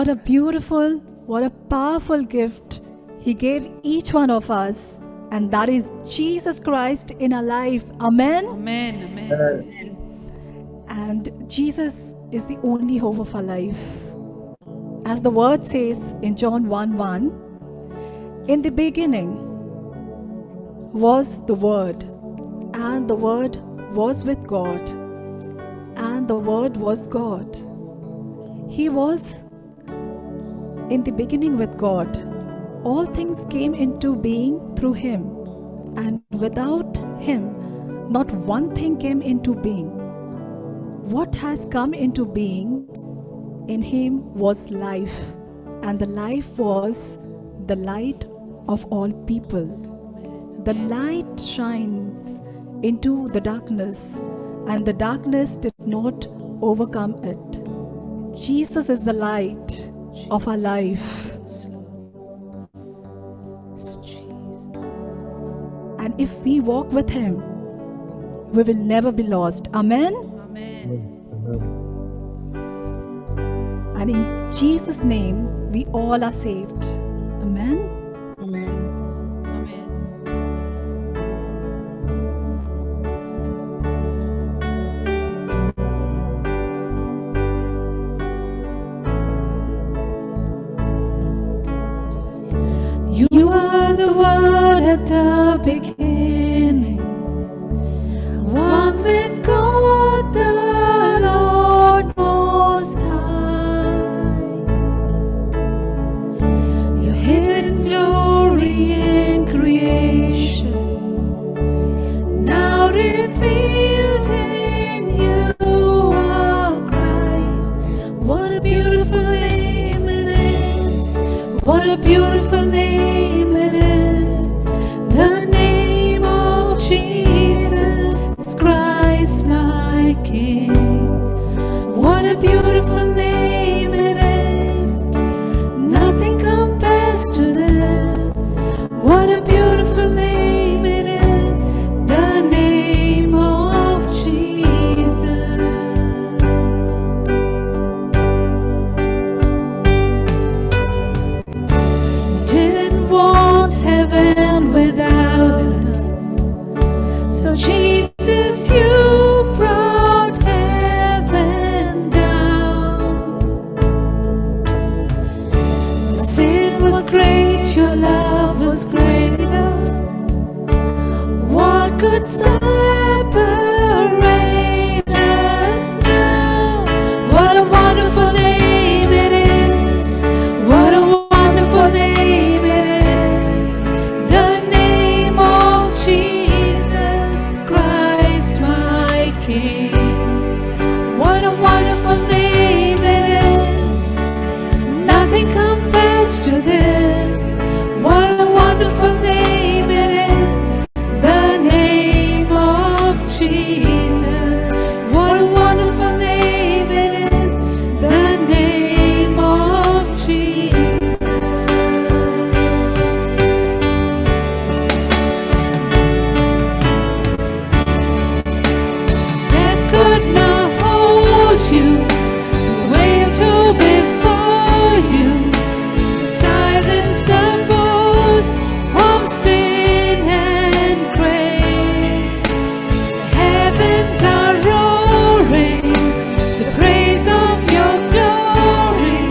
What a beautiful, what a powerful gift He gave each one of us. And that is Jesus Christ in our life. Amen. Amen. Amen. And Jesus is the only hope of our life. As the word says in John 1:1, in the beginning was the Word, and the Word was with God, and the Word was God. He was in the beginning with God. All things came into being through Him, and without Him, not one thing came into being. What has come into being in Him was life, and the life was the light of all people. The light shines into the darkness, and the darkness did not overcome it. Jesus is the light of our life. And if we walk with Him, we will never be lost. Amen. Amen. And in Jesus' name, we all are saved. Amen. Amen. You are the Word at the beginning, one with God the Lord Most High. Your hidden glory in creation, now revealed in you are Christ. What a beautiful name it is! What a beautiful name it is! The name of Jesus Christ, my King. What a beautiful name it is! Nothing compares to this. What a beautiful name it is! The name of Jesus. Didn't want heaven without us, so Jesus, you brought heaven down. Sin was great, your love was greater. What could separate us now? What a wonderful name it is! What a wonderful name it is! The name of Jesus Christ, my King. What a wonderful name it is! Nothing compares to this. What a wonderful name it is! The name of Jesus. What a wonderful name it is! The name of Jesus. Death could not hold you, way to before you. Silence the voice of sin and grave. The heavens are roaring the praise of your glory.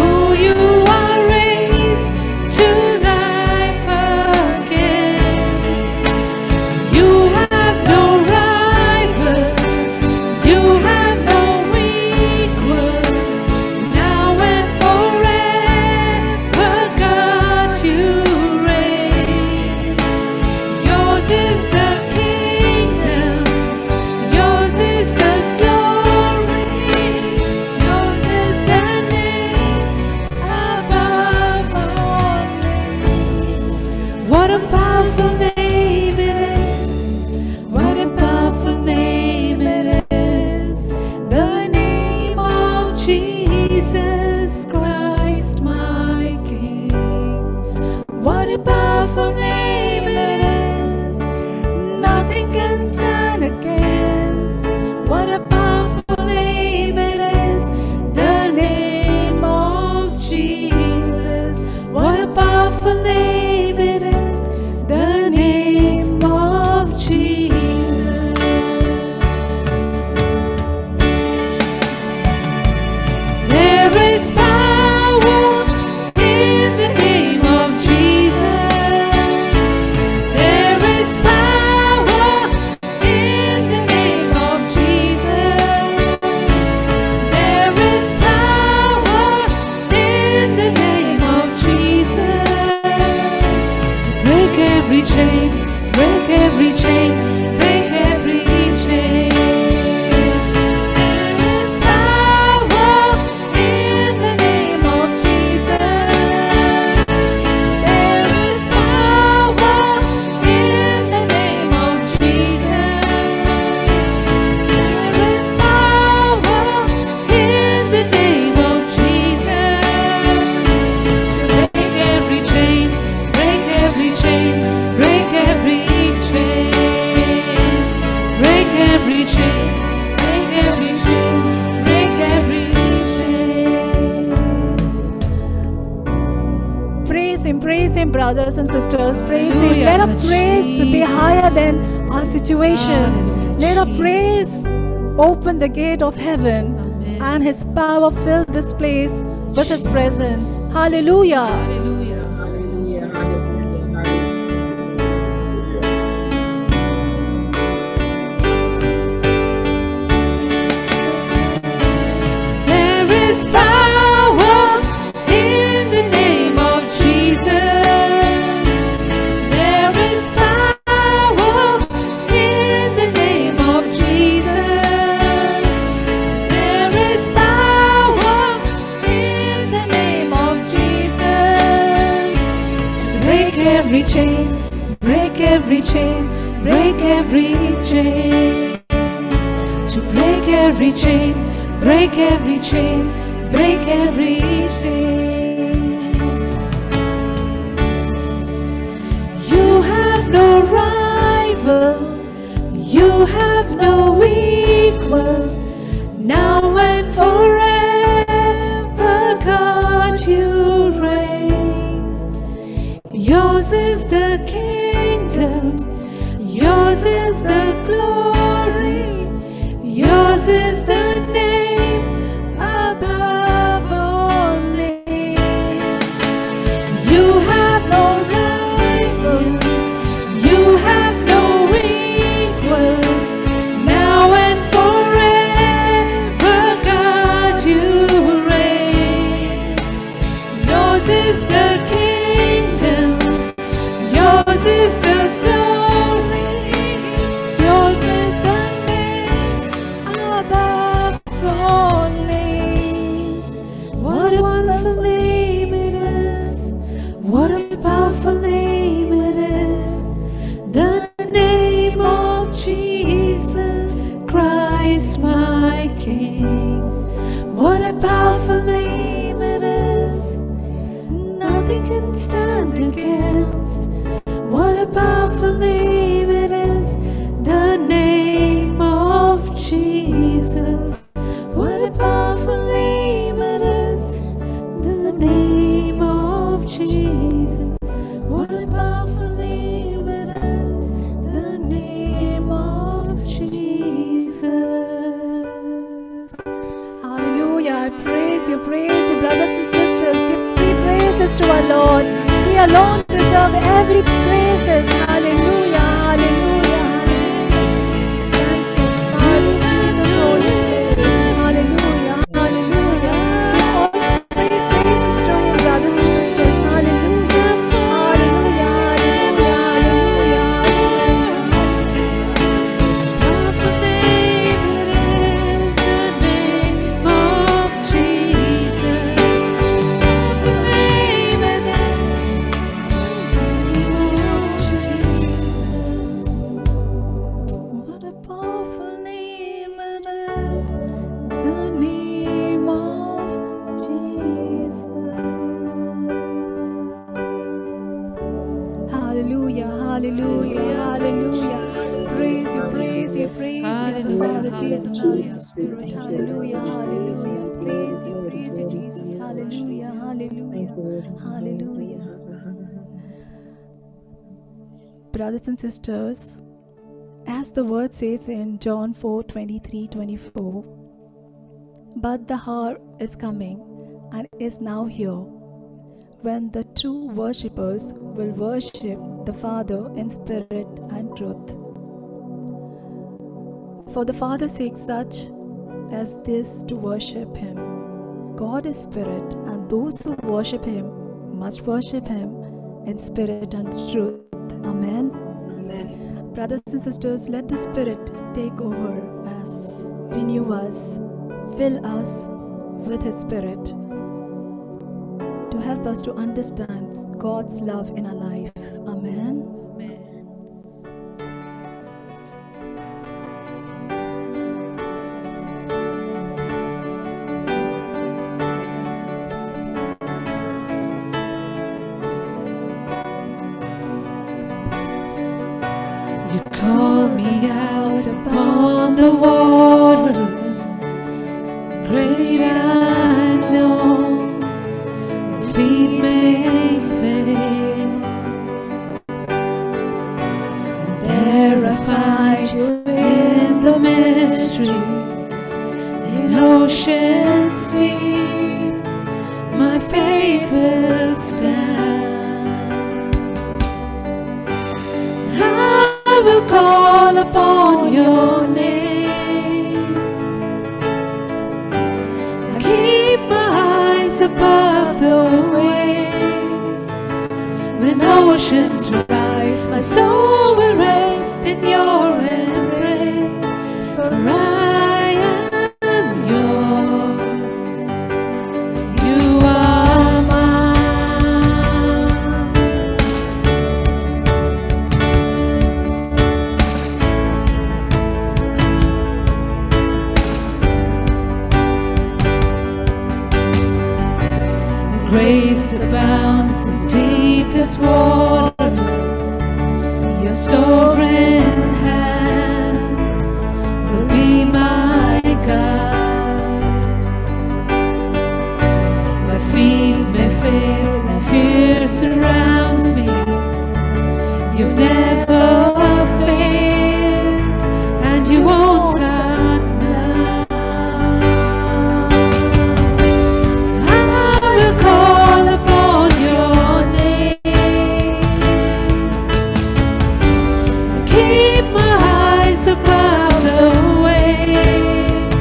Oh, you are raised to life again. You have no rival, you have no equal. Now and forever, God, you reign. Yours is the kingdom, yours is the glory, yours is the name above all names. What a powerful name it is! What a powerful name it is! The name of Jesus Christ, my King. What a powerful name it is! Nothing can stand against. What a powerful name it is! The name of every chain, break every chain, break every chain. There is power in the name of Jesus. There is power in the name of Jesus. There is power in the name of Jesus to break every chain, break every chain, break every chain, break every chain, break every chain, break every chain. Praise Him, brothers and sisters. Praise Him. Hallelujah, Let our praise be Jesus. higher than our situations. Hallelujah, Let our Jesus. praise open the gate of heaven, Amen. and His power fill this place with His presence. Hallelujah. Hallelujah. Hallelujah, hallelujah, hallelujah. There is power in the name of Jesus. There is power in the name of Jesus. There is power in the name of Jesus to break every chain, break every chain, break every chain. To break every chain, break every chain, break every chain. You have no rival, you have no equal, now and forever, God, you reign. Yours is the kingdom, yours is the glory, yours is the name above all names. You have no rival, you have no equal, now and forever, God, you reign. Yours is the kingdom, yours is the glory, yours is the name above all names. What a wonderful name it is, what a powerful name it is, the name of Jesus Christ my King. What a powerful name it is, nothing can stand against. What a powerful name it is, the name of Jesus. What a powerful name it is, the name of Jesus. What a powerful name it is, the name of Jesus. Hallelujah. I praise you, brothers and sisters. Give free praises to our Lord. He alone deserves every praises. Hallelujah. Hallelujah. Thank you, Father, Jesus, Holy Spirit. Hallelujah. Hallelujah. Give all free praises to Him, brothers and sisters. Hallelujah. Hallelujah. Hallelujah. Powerful name it is, the name of Jesus. Powerful name it is, What a powerful name it is, the name of Jesus. Hallelujah, hallelujah, hallelujah. Praise you, praise you, praise you, the Father, Jesus, Holy Jesus, we Spirit. thank you, Hallelujah, Lord. hallelujah. Praise you, Glory, praise you, glory to Jesus. you, Lord Hallelujah, Jesus. hallelujah, Thank you, Lord. hallelujah. Brothers and sisters, as the word says in John 4:23-24, but the hour is coming and is now here when the true worshippers will worship the Father in spirit and truth. For the Father seeks such as this to worship Him. God is spirit, and those who worship Him must worship Him in spirit and truth. Amen. Amen. Brothers and sisters, let the Spirit take over us, renew us, fill us with His Spirit to help us to understand God's love in our life. Amen. You call me out upon the waters, great unknown, feet may fail. And there I find you in the mystery, in oceans deep, my faith will stand. I will call upon your name. I keep my eyes above the waves. When oceans rise, my soul will rest in your embrace. For I am yours. You are mine. Grace abounds in deepest waters. Your sovereign hand will be my guide. My feet may fail and fear surrounds me. You've never failed and you won't start now. I will call upon your name. Keep my eyes above the waves.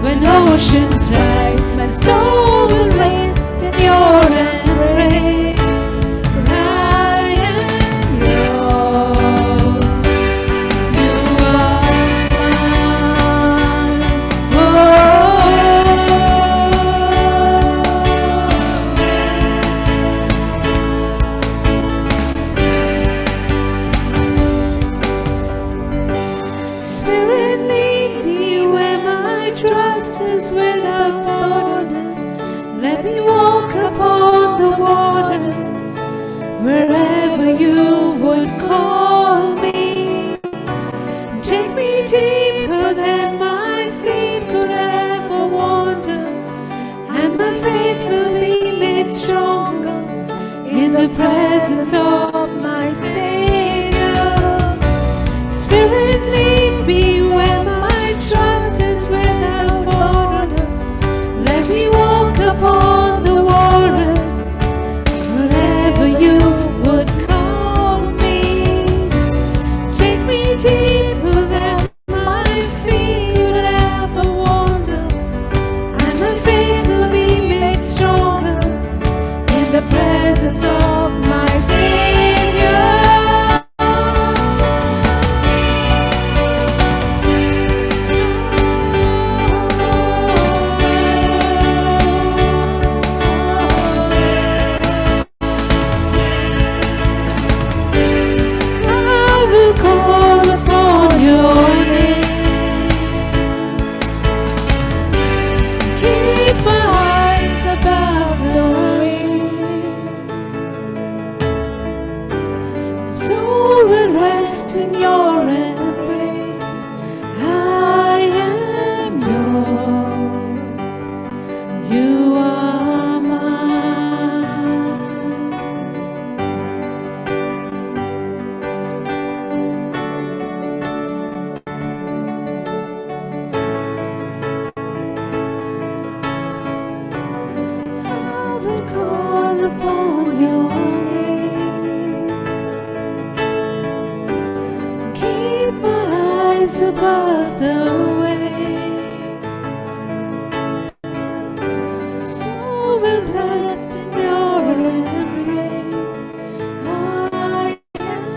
When oceans rise, my soul will rest in your embrace. For I am yours. You are mine. Spirit, lead me where my trust is without borders. Let me walk upon the waters wherever you would call me. Take me deeper than my feet could ever wander, and my faith will be made stronger in the presence of my Savior. Spirit, lead me where my trust is without border. Let me walk upon the waters wherever you would call me. Take me deeper than my feet could ever wander, and my faith will be made stronger in the presence of my Savior. I will call upon your name. Keep my eyes above the waves. Soul will rest in your embrace. I am yours. You are mine. I will call upon your names. Keep my eyes above the waves. So will blessed in your embrace. I am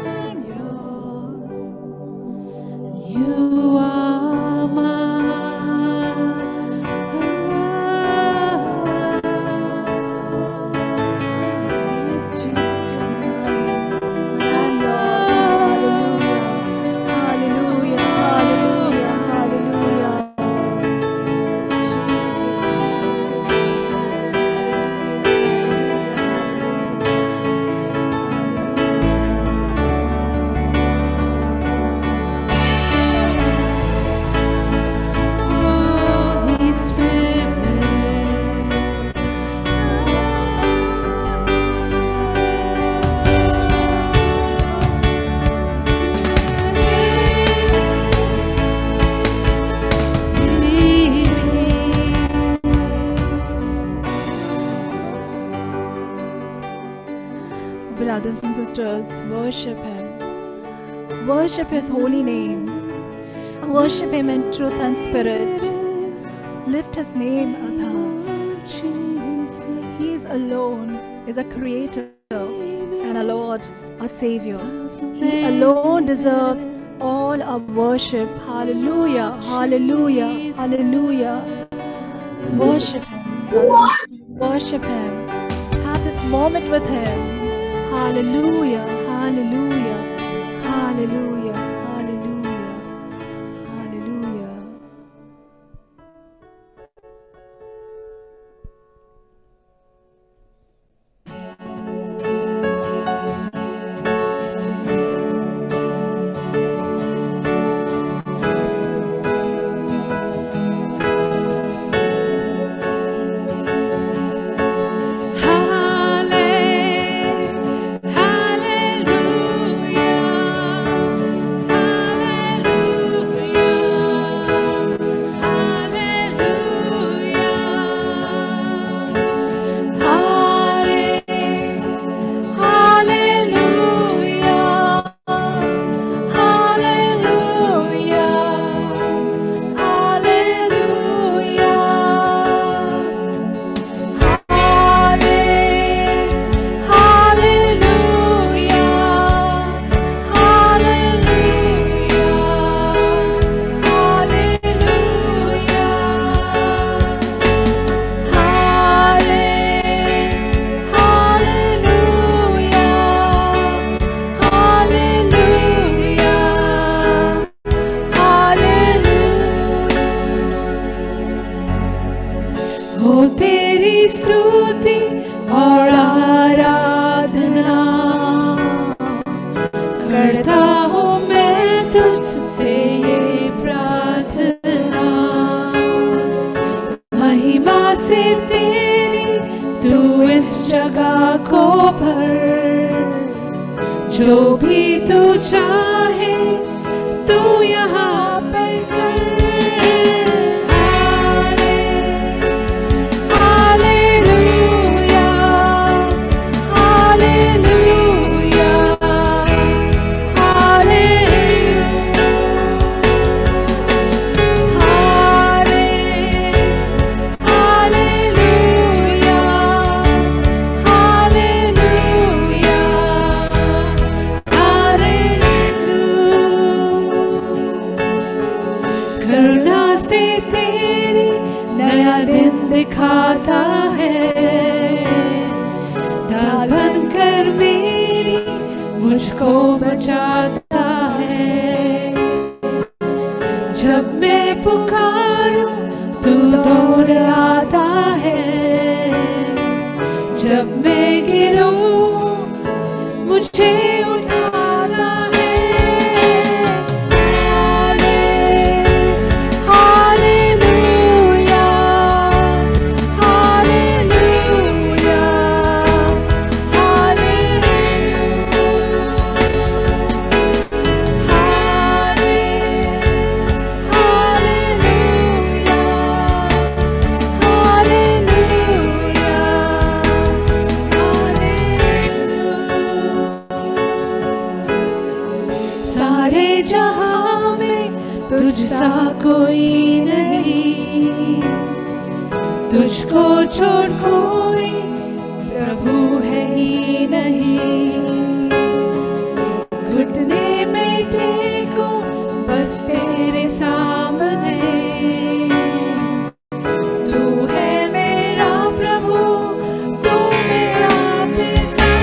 Jesus. Worship Him. Worship His holy name. Worship Him in truth and spirit. Lift His name above. He is alone, is a creator and a Lord, a Savior. He alone deserves all our worship. Hallelujah, hallelujah, hallelujah. Worship Him, brothers. Worship Him. Have this moment with Him. Hallelujah, hallelujah, hallelujah, hallelujah, hallelujah. स्तुति और आराधना करता हूँ मैं तुझसे ये प्रार्थना, महिमा से तेरी तू इस जगह को भर, जो भी तू चाहे तू यहाँ पे कर। दिखाता है ढाल बनकर मेरी मुझको बचाता है, जब मैं पुकारूं तू दौड़ आता है, जब मैं गिरूं मुझे उठाता है। तुझसा कोई नहीं, तुझको छोड़ कोई प्रभु है ही नहीं, घुटने में टेको बस तेरे सामने, तू है मेरा प्रभु, तू मेरा पिता।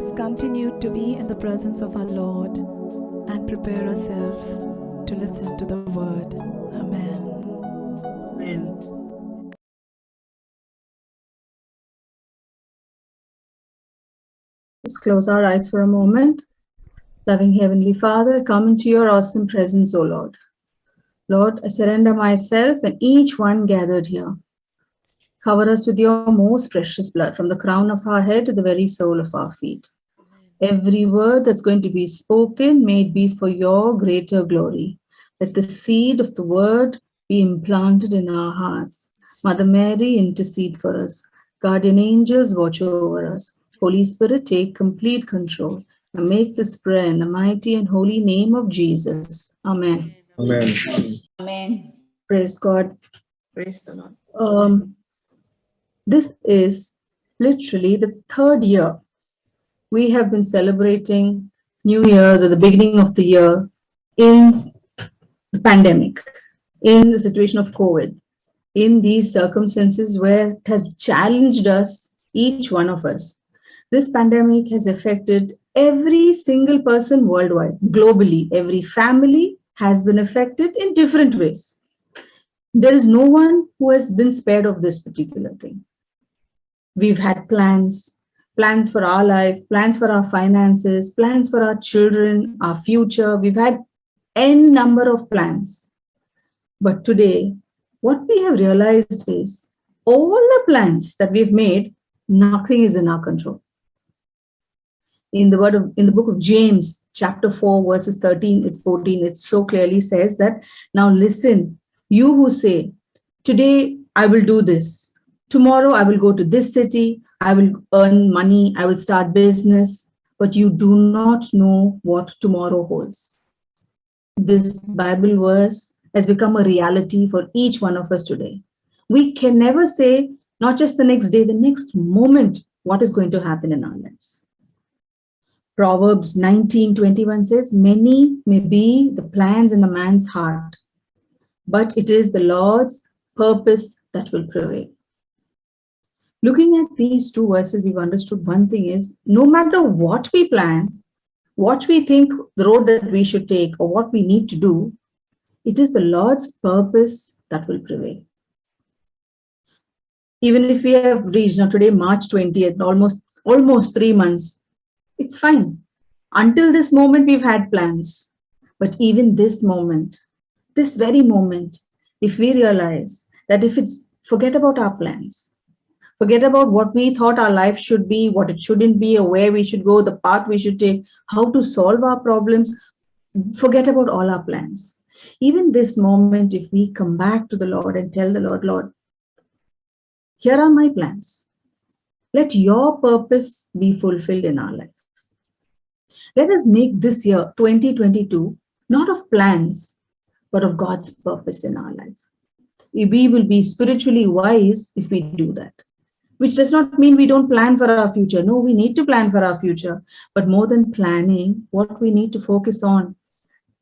let's continue to be in the presence of our Lord and prepare ourselves to listen to the word. Amen. Amen. Let's close our eyes for a moment. Loving Heavenly Father, I come into your awesome presence, O Lord. Lord, I surrender myself and each one gathered here. Cover us with your most precious blood from the crown of our head to the very sole of our feet. Every word that's going to be spoken may it be for your greater glory. Let the seed of the word be implanted in our hearts. Mother Mary, intercede for us. Guardian angels, watch over us. Holy Spirit, take complete control and make this prayer in the mighty and holy name of Jesus. Amen. Amen. Amen. Praise God. Praise the Lord. This is literally the third year we have been celebrating New Year's or the beginning of the year in the pandemic, in the situation of COVID, in these circumstances where it has challenged us, each one of us. This pandemic has affected every single person worldwide, globally. Every family has been affected in different ways. There is no one who has been spared of this particular thing. We've had plans for our life, plans for our finances, plans for our children, our future. We've had n number of plans. But today, what we have realized is all the plans that we've made, nothing is in our control. In the book of James, chapter 4, verses 13 to 14, it so clearly says that, now listen, you who say, today I will do this, tomorrow I will go to this city, I will earn money, I will start business, but you do not know what tomorrow holds. This Bible verse has become a reality for each one of us today. We can never say, not just the next day, the next moment, what is going to happen in our lives. Proverbs 19:21 says, many may be the plans in a man's heart, but it is the Lord's purpose that will prevail. Looking at these two verses, we've understood one thing is, no matter what we plan, what we think the road that we should take or what we need to do, it is the Lord's purpose that will prevail. Even if we have reached now today, March 20th, almost 3 months, it's fine. Until this moment, we've had plans. But even this moment, this very moment, if we realize that forget about our plans, forget about what we thought our life should be, what it shouldn't be, or where we should go, the path we should take, how to solve our problems, forget about all our plans. Even this moment, if we come back to the Lord and tell the Lord, Lord, here are my plans. Let your purpose be fulfilled in our life. Let us make this year, 2022, not of plans, but of God's purpose in our life. We will be spiritually wise if we do that. Which does not mean we don't plan for our future. No, we need to plan for our future. But more than planning, what we need to focus on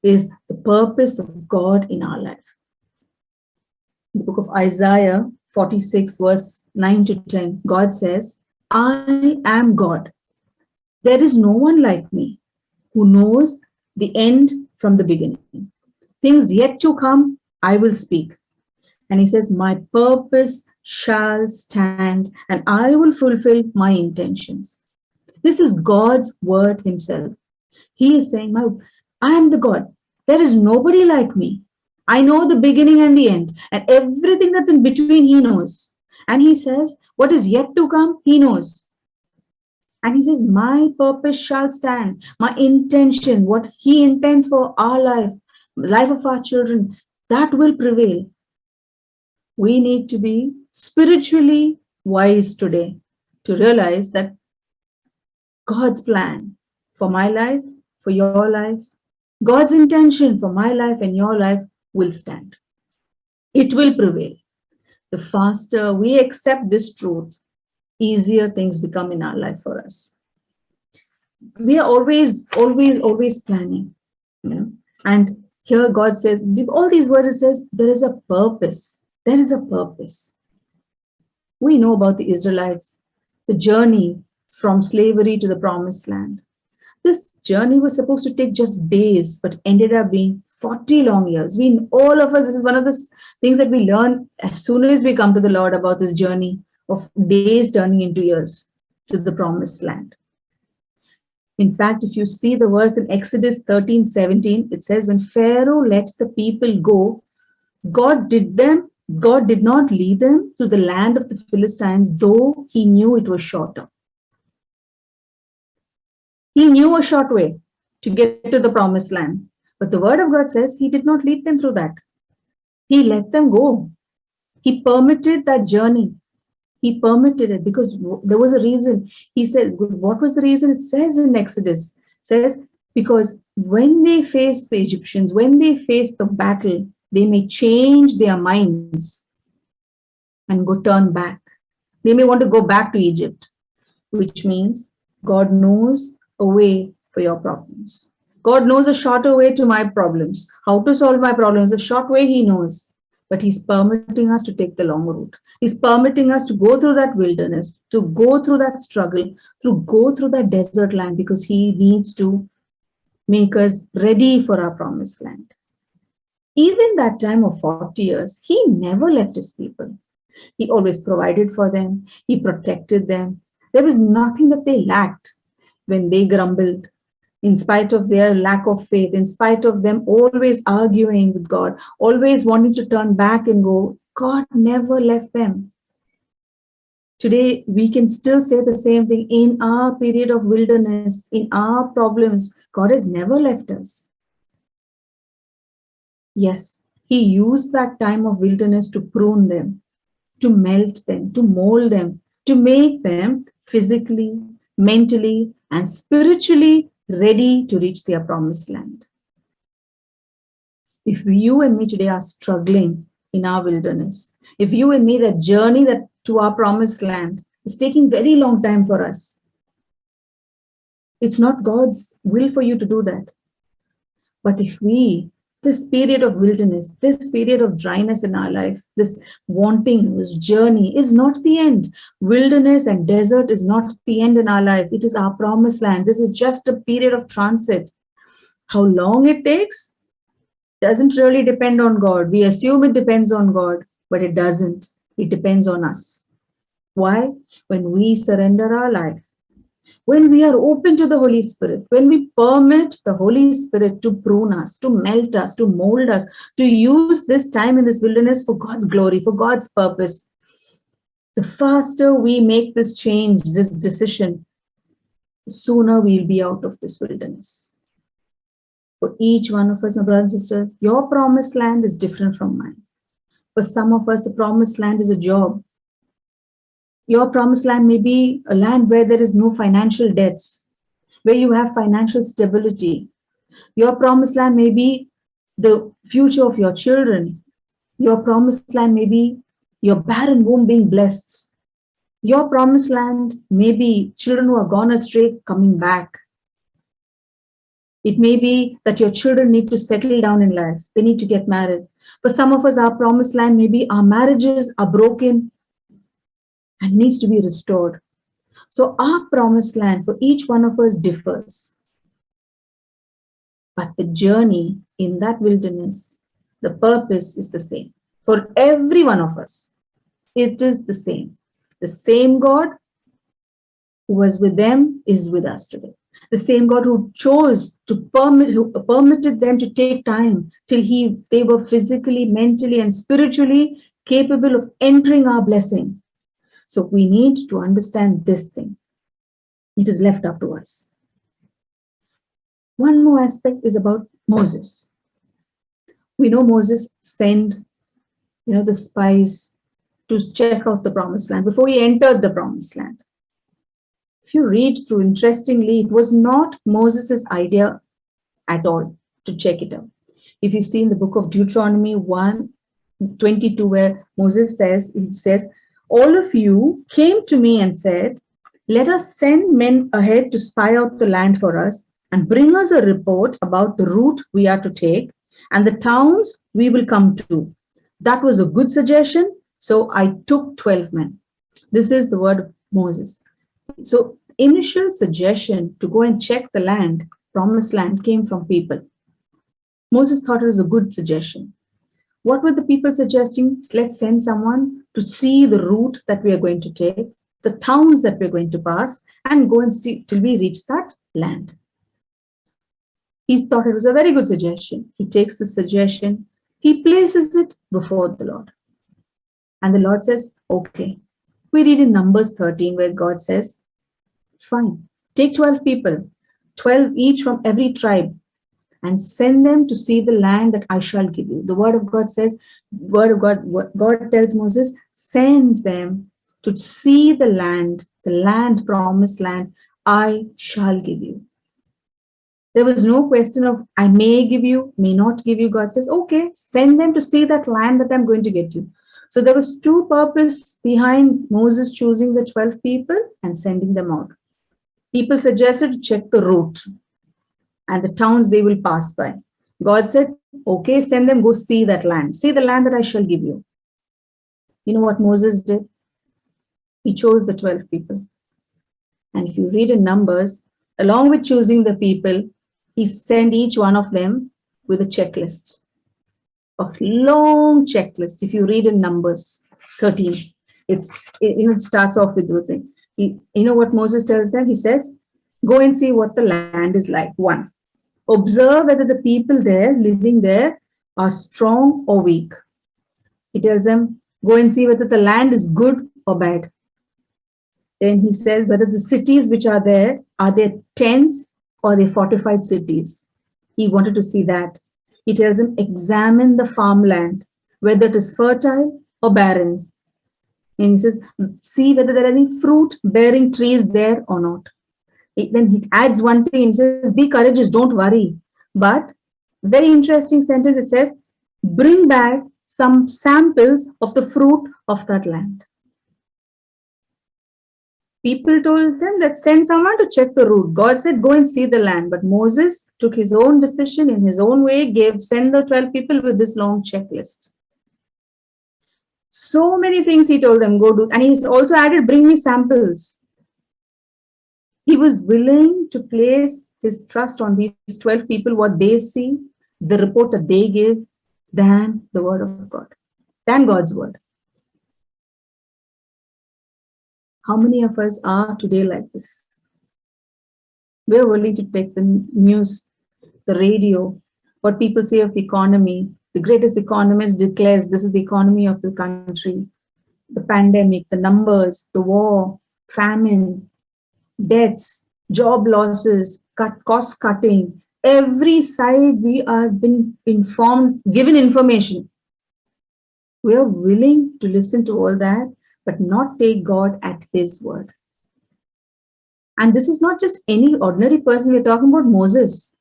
is the purpose of God in our life. In the book of Isaiah 46, verse 9 to 10, God says, I am God. There is no one like me who knows the end from the beginning. Things yet to come, I will speak. And he says, my purpose shall stand and I will fulfill my intentions. This is God's word himself. He is saying, I am the God. There is nobody like me. I know the beginning and the end, and everything that's in between, he knows. And he says, what is yet to come, he knows. And he says, my purpose shall stand. My intention, what he intends for our life of our children, that will prevail. We need to be spiritually wise today to realize that God's plan for my life, for your life, God's intention for my life and your life will stand. It will prevail. The faster we accept this truth, easier things become in our life for us. We are always planning, and here God says, all these words, it says, there is a purpose. There is a purpose. We know about the Israelites, the journey from slavery to the promised land. This journey was supposed to take just days, but ended up being 40 long years. All of us, this is one of the things that we learn as soon as we come to the Lord about this journey of days turning into years to the promised land. In fact, if you see the verse in Exodus 13:17, it says, when Pharaoh let the people go, God did not lead them to the land of the Philistines, though he knew it was shorter. He knew a short way to get to the promised land. But the word of God says he did not lead them through that. He let them go. He permitted that journey. He permitted it because there was a reason. He said, what was the reason? It says in Exodus, it says, because when they face the Egyptians, when they face the battle, they may change their minds and turn back. They may want to go back to Egypt, which means God knows a way for your problems. God knows a shorter way to my problems. How to solve my problems, a short way he knows. But he's permitting us to take the long route. He's permitting us to go through that wilderness, to go through that struggle, to go through that desert land, because he needs to make us ready for our promised land. Even that time of 40 years, he never left his people. He always provided for them. He protected them. There was nothing that they lacked when they grumbled, in spite of their lack of faith, in spite of them always arguing with God, always wanting to turn back and go. God never left them. Today, we can still say the same thing in our period of wilderness, in our problems. God has never left us. Yes, he used that time of wilderness to prune them, to melt them, to mold them, to make them physically, mentally, and spiritually ready to reach their promised land. If you and me today are struggling in our wilderness, if you and me, that journey to our promised land is taking very long time for us, it's not God's will for you to do that. But if this period of wilderness, this period of dryness in our life, this wanting, this journey is not the end. Wilderness and desert is not the end in our life. It is our promised land. This is just a period of transit. How long it takes doesn't really depend on God. We assume it depends on God, but it doesn't. It depends on us. Why? When we surrender our life, when we are open to the Holy Spirit, when we permit the Holy Spirit to prune us, to melt us, to mold us, to use this time in this wilderness for God's glory, for God's purpose, the faster we make this change, this decision, the sooner we'll be out of this wilderness. For each one of us, my brothers and sisters, your promised land is different from mine. For some of us, the promised land is a job. Your promised land may be a land where there is no financial debts, where you have financial stability. Your promised land may be the future of your children. Your promised land may be your barren womb being blessed. Your promised land may be children who are gone astray coming back. It may be that your children need to settle down in life. They need to get married. For some of us, our promised land may be our marriages are broken and needs to be restored. So our promised land for each one of us differs. But the journey in that wilderness, the purpose is the same. For every one of us, it is the same. The same God who was with them is with us today. The same God who chose to who permitted them to take time till they were physically, mentally, and spiritually capable of entering our blessing. So we need to understand this thing. It is left up to us. One more aspect is about Moses. We know Moses sent, the spies to check out the promised land before he entered the promised land. If you read through, interestingly, it was not Moses' idea at all to check it out. If you see in the book of Deuteronomy 1:22, where Moses says, all of you came to me and said, let us send men ahead to spy out the land for us and bring us a report about the route we are to take and the towns we will come to. That was a good suggestion, so I took 12 men. This is the word of Moses. So initial suggestion to go and check the land, promised land, came from people. Moses thought it was a good suggestion. What were the people suggesting? Let's send someone to see the route that we are going to take, the towns that we're going to pass, and go and see till we reach that land. He thought it was a very good suggestion. He takes the suggestion, he places it before the Lord. And the Lord says, okay. We read in Numbers 13 where God says, fine, take 12 people, 12 each from every tribe, and send them to see the land that I shall give you. The word of God says, God tells Moses, send them to see the land, promised land, I shall give you. There was no question of, I may give you, may not give you. God says, okay, send them to see that land that I'm going to get you. So there was two purposes behind Moses choosing the 12 people and sending them out. People suggested to check the route and the towns they will pass by. God said, okay, send them, go see that land. See the land that I shall give you. You know what Moses did? He chose the 12 people. And if you read in Numbers, along with choosing the people, he sent each one of them with a checklist. A long checklist. If you read in Numbers 13, it starts off with the thing. You know what Moses tells them? He says, go and see what the land is like. 1. Observe whether the people there, living there, are strong or weak. He tells them, go and see whether the land is good or bad. Then he says whether the cities which are there tents or they fortified cities. He wanted to see that. He tells them, examine the farmland, whether it is fertile or barren. And he says, see whether there are any fruit-bearing trees there or not. Then he adds one thing and says, be courageous, don't worry. But very interesting sentence, it says, bring back some samples of the fruit of that land. People told them, let's send someone to check the route. God said, go and see the land. But Moses took his own decision in his own way, send the 12 people with this long checklist. So many things he told them, go do. And he's also added, bring me samples. He was willing to place his trust on these 12 people, what they see, the report that they give, than the word of God, than God's word. How many of us are today like this? We're willing to take the news, the radio, what people say of the economy. The greatest economist declares this is the economy of the country. The pandemic, the numbers, the war, famine, deaths, job losses, cost cutting. Every side we are been informed, given information. We are willing to listen to all that, but not take God at his word. And this is not just any ordinary person. We're talking about Moses.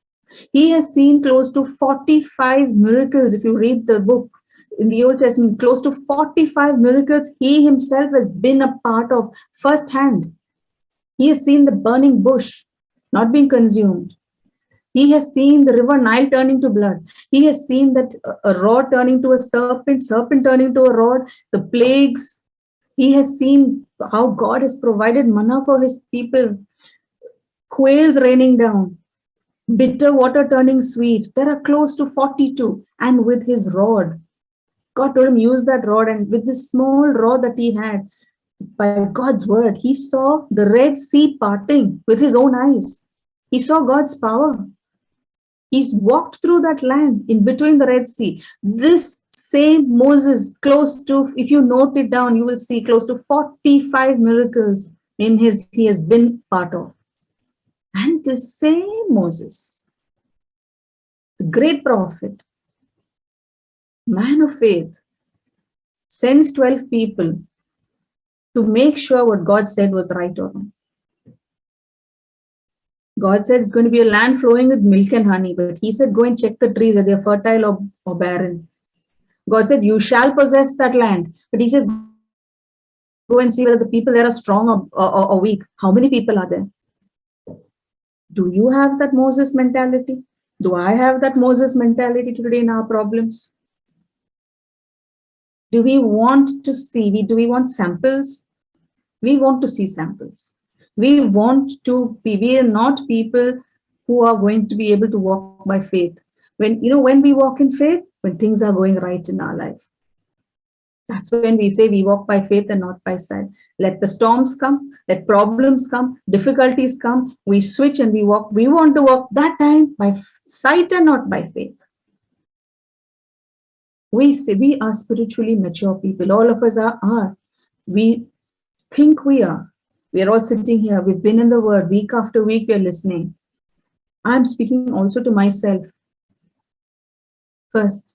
He has seen close to 45 miracles. If you read the book in the Old Testament, close to 45 miracles he himself has been a part of firsthand. He has seen the burning bush not being consumed. He has seen the river Nile turning to blood. He has seen that a rod turning to a serpent turning to a rod, the plagues. He has seen how God has provided manna for his people, quails raining down, bitter water turning sweet. There are close to 42. And with his rod, God told him, use that rod. And with this small rod that he had, by God's word, he saw the Red Sea parting with his own eyes. He saw God's power. He's walked through that land in between the Red Sea. This same Moses, close to, if you note it down, you will see close to 45 miracles he has been part of. And the same Moses, the great prophet, man of faith, sends 12 people to make sure what God said was right or wrong. God said it's going to be a land flowing with milk and honey, but he said, go and check the trees, are they fertile or barren. God said, you shall possess that land. But he says, go and see whether the people there are strong or weak. How many people are there? Do you have that Moses mentality? Do I have that Moses mentality today in our problems? Do we want to see? Do we want samples? We want to see samples. We want to be, we are not people who are going to be able to walk by faith. When we walk in faith, when things are going right in our life, that's when we say we walk by faith and not by sight. Let the storms come, let problems come, difficulties come. We switch and we walk. We want to walk that time by sight and not by faith. We say we are spiritually mature people. All of us are. We think we are. We are all sitting here. We've been in the Word week after week. We are listening. I'm speaking also to myself. First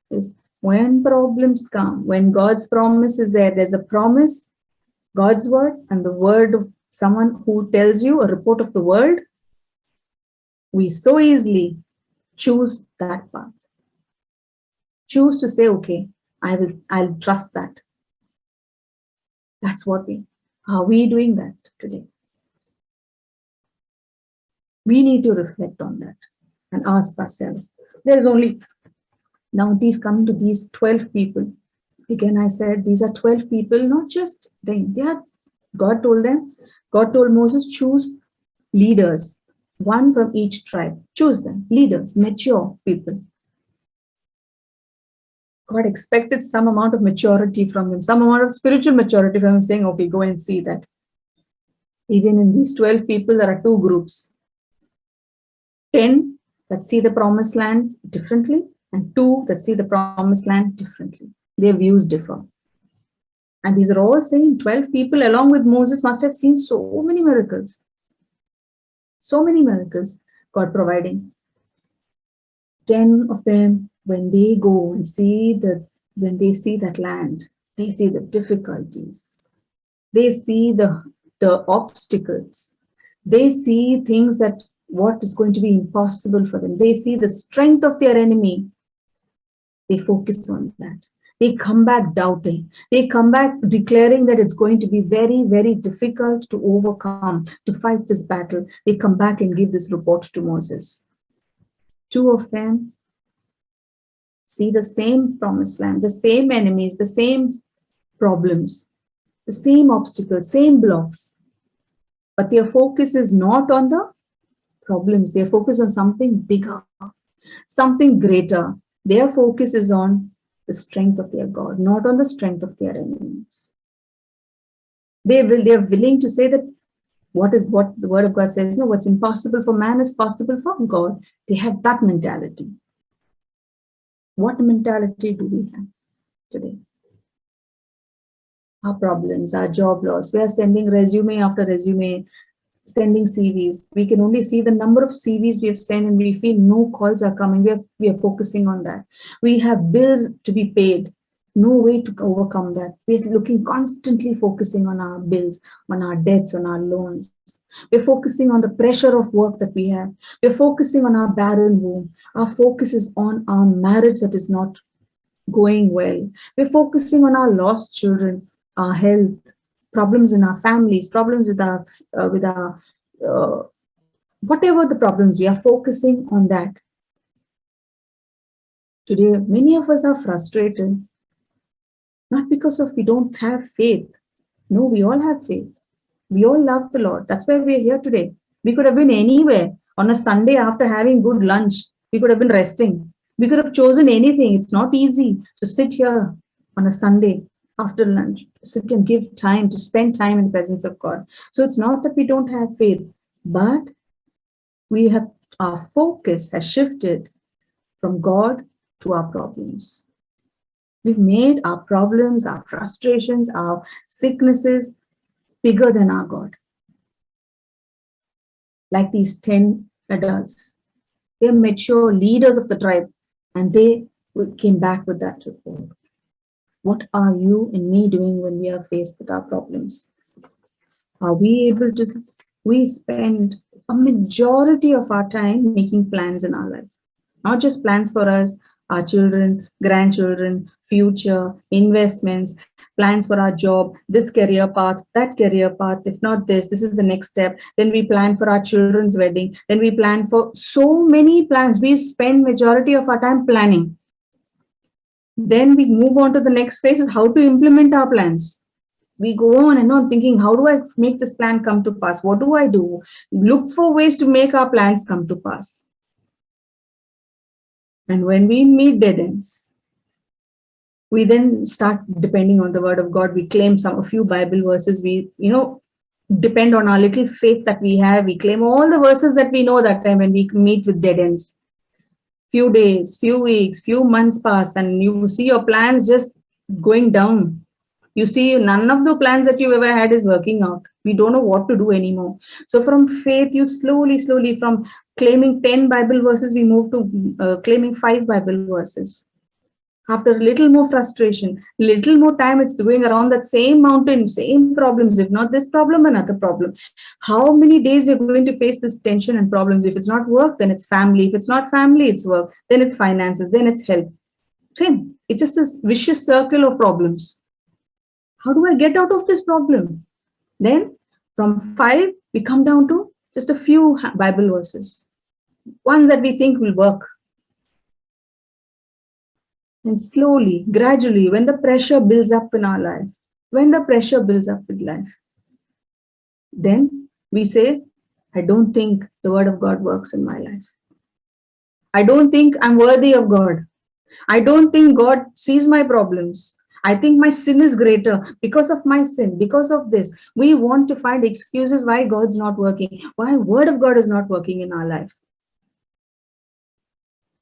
is when problems come, when God's promise is there, there's a promise, God's word, and the word of someone who tells you a report of the world. We so easily choose that path. Choose to say, okay, I'll trust that. That's what are we doing that today? We need to reflect on that and ask ourselves. There's only now coming to these 12 people. Again, I said these are 12 people, not just them. God told Moses, choose leaders, one from each tribe. Choose them, leaders, mature people. God expected some amount of maturity from him, some amount of spiritual maturity from him, saying, okay, go and see that. Even in these 12 people, there are two groups. 10 that see the promised land differently, and 2 that see the promised land differently. Their views differ. And these are all saying 12 people along with Moses must have seen so many miracles. So many miracles God providing. 10 of them, when they go and when they see that land, they see the difficulties. They see the obstacles. They see things that what is going to be impossible for them. They see the strength of their enemy. They focus on that. They come back doubting. They come back declaring that it's going to be very, very difficult to overcome, to fight this battle. They come back and give this report to Moses. 2 of them see the same promised land, the same enemies, the same problems, the same obstacles, same blocks. But their focus is not on the problems. Their focus on something bigger, something greater. Their focus is on the strength of their God, not on the strength of their enemies. They are willing to say that what the word of God says, no, what's impossible for man is possible for God. They have that mentality. What mentality do we have today? Our problems, our job loss. We are sending resume after resume, sending CVs. We can only see the number of CVs we have sent and we feel no calls are coming. We are focusing on that. We have bills to be paid. No way to overcome that. We are looking constantly focusing on our bills, on our debts, on our loans. We're focusing on the pressure of work that we have. We're focusing on our barren womb. Our focus is on our marriage that is not going well. We're focusing on our lost children, our health, problems in our families, problems with our whatever the problems, we are focusing on that. Today, many of us are frustrated, not because of we don't have faith. No, we all have faith. We all love the Lord. That's why we're here today. We could have been anywhere on a Sunday after having good lunch. We could have been resting. We could have chosen anything. It's not easy to sit here on a Sunday after lunch, to sit and give time, to spend time in the presence of God. So it's not that we don't have faith, but our focus has shifted from God to our problems. We've made our problems, our frustrations, our sicknesses bigger than our God. Like these 10 adults, they're mature leaders of the tribe, and they came back with that report. What are you and me doing when we are faced with our problems? Are we able to? We spend a majority of our time making plans in our life, not just plans for us, our children, grandchildren, future, investments, plans for our job, this career path, that career path. If not this is the next step. Then we plan for our children's wedding. Then we plan for so many plans. We spend majority of our time planning. Then we move on to the next phase, is how to implement our plans. We go on and on thinking, how do I make this plan come to pass? What do I do? Look for ways to make our plans come to pass. And when we meet dead ends, we then start depending on the word of God. We claim a few Bible verses. We, depend on our little faith that we have. We claim all the verses that we know that time when we meet with dead ends. Few days, few weeks, few months pass, and you see your plans just going down. You see none of the plans that you ever had is working out. We don't know what to do anymore. So from faith, you slowly, from claiming 10 Bible verses, we move to claiming 5 Bible verses. After a little more frustration, little more time, it's going around that same mountain, same problems. If not this problem, another problem. How many days we're going to face this tension and problems? If it's not work, then it's family. If it's not family, it's work. Then it's finances. Then it's health. Same. It's just a vicious circle of problems. How do I get out of this problem? Then from 5, we come down to just a few Bible verses, ones that we think will work. And slowly, gradually, when the pressure builds up in our life, then we say, I don't think the word of God works in my life. I don't think I'm worthy of God. I don't think God sees my problems. I think my sin is greater because of my sin, because of this. We want to find excuses why God's not working, why word of God is not working in our life.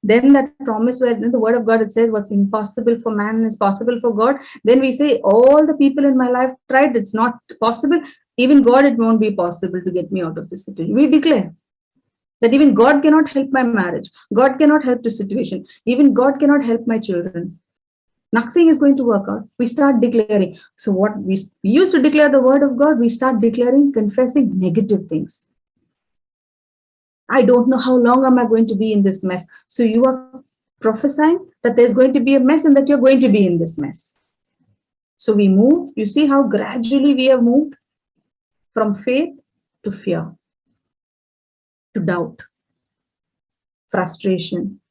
Then that promise where in the word of God it says what's impossible for man is possible for God. Then we say all the people in my life tried, it's not possible. Even God, it won't be possible to get me out of this situation. We declare that even God cannot help my marriage. God cannot help the situation. Even God cannot help my children. Nothing is going to work out. We start declaring. So what we used to declare the word of God, we start declaring, confessing negative things. I don't know how long am I going to be in this mess. So you are prophesying that there's going to be a mess and that you're going to be in this mess. So we move. You see how gradually we have moved from faith to fear, to doubt, frustration.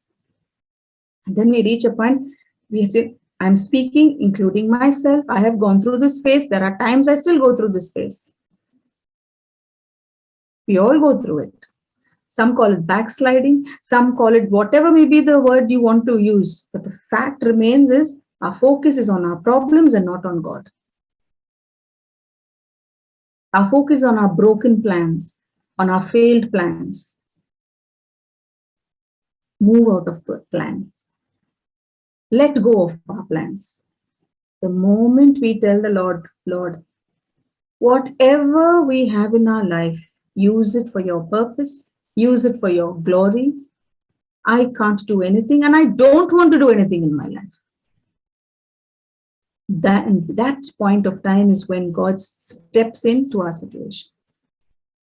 And then we reach a point, we say, I'm speaking, including myself. I have gone through this phase. There are times I still go through this phase. We all go through it. Some call it backsliding. Some call it whatever may be the word you want to use. But the fact remains is our focus is on our problems and not on God. Our focus on our broken plans, on our failed plans. Move out of the plans. Let go of our plans. The moment we tell the Lord, Lord, whatever we have in our life, use it for your purpose, use it for your glory. I can't do anything and I don't want to do anything in my life. That point of time is when God steps into our situation.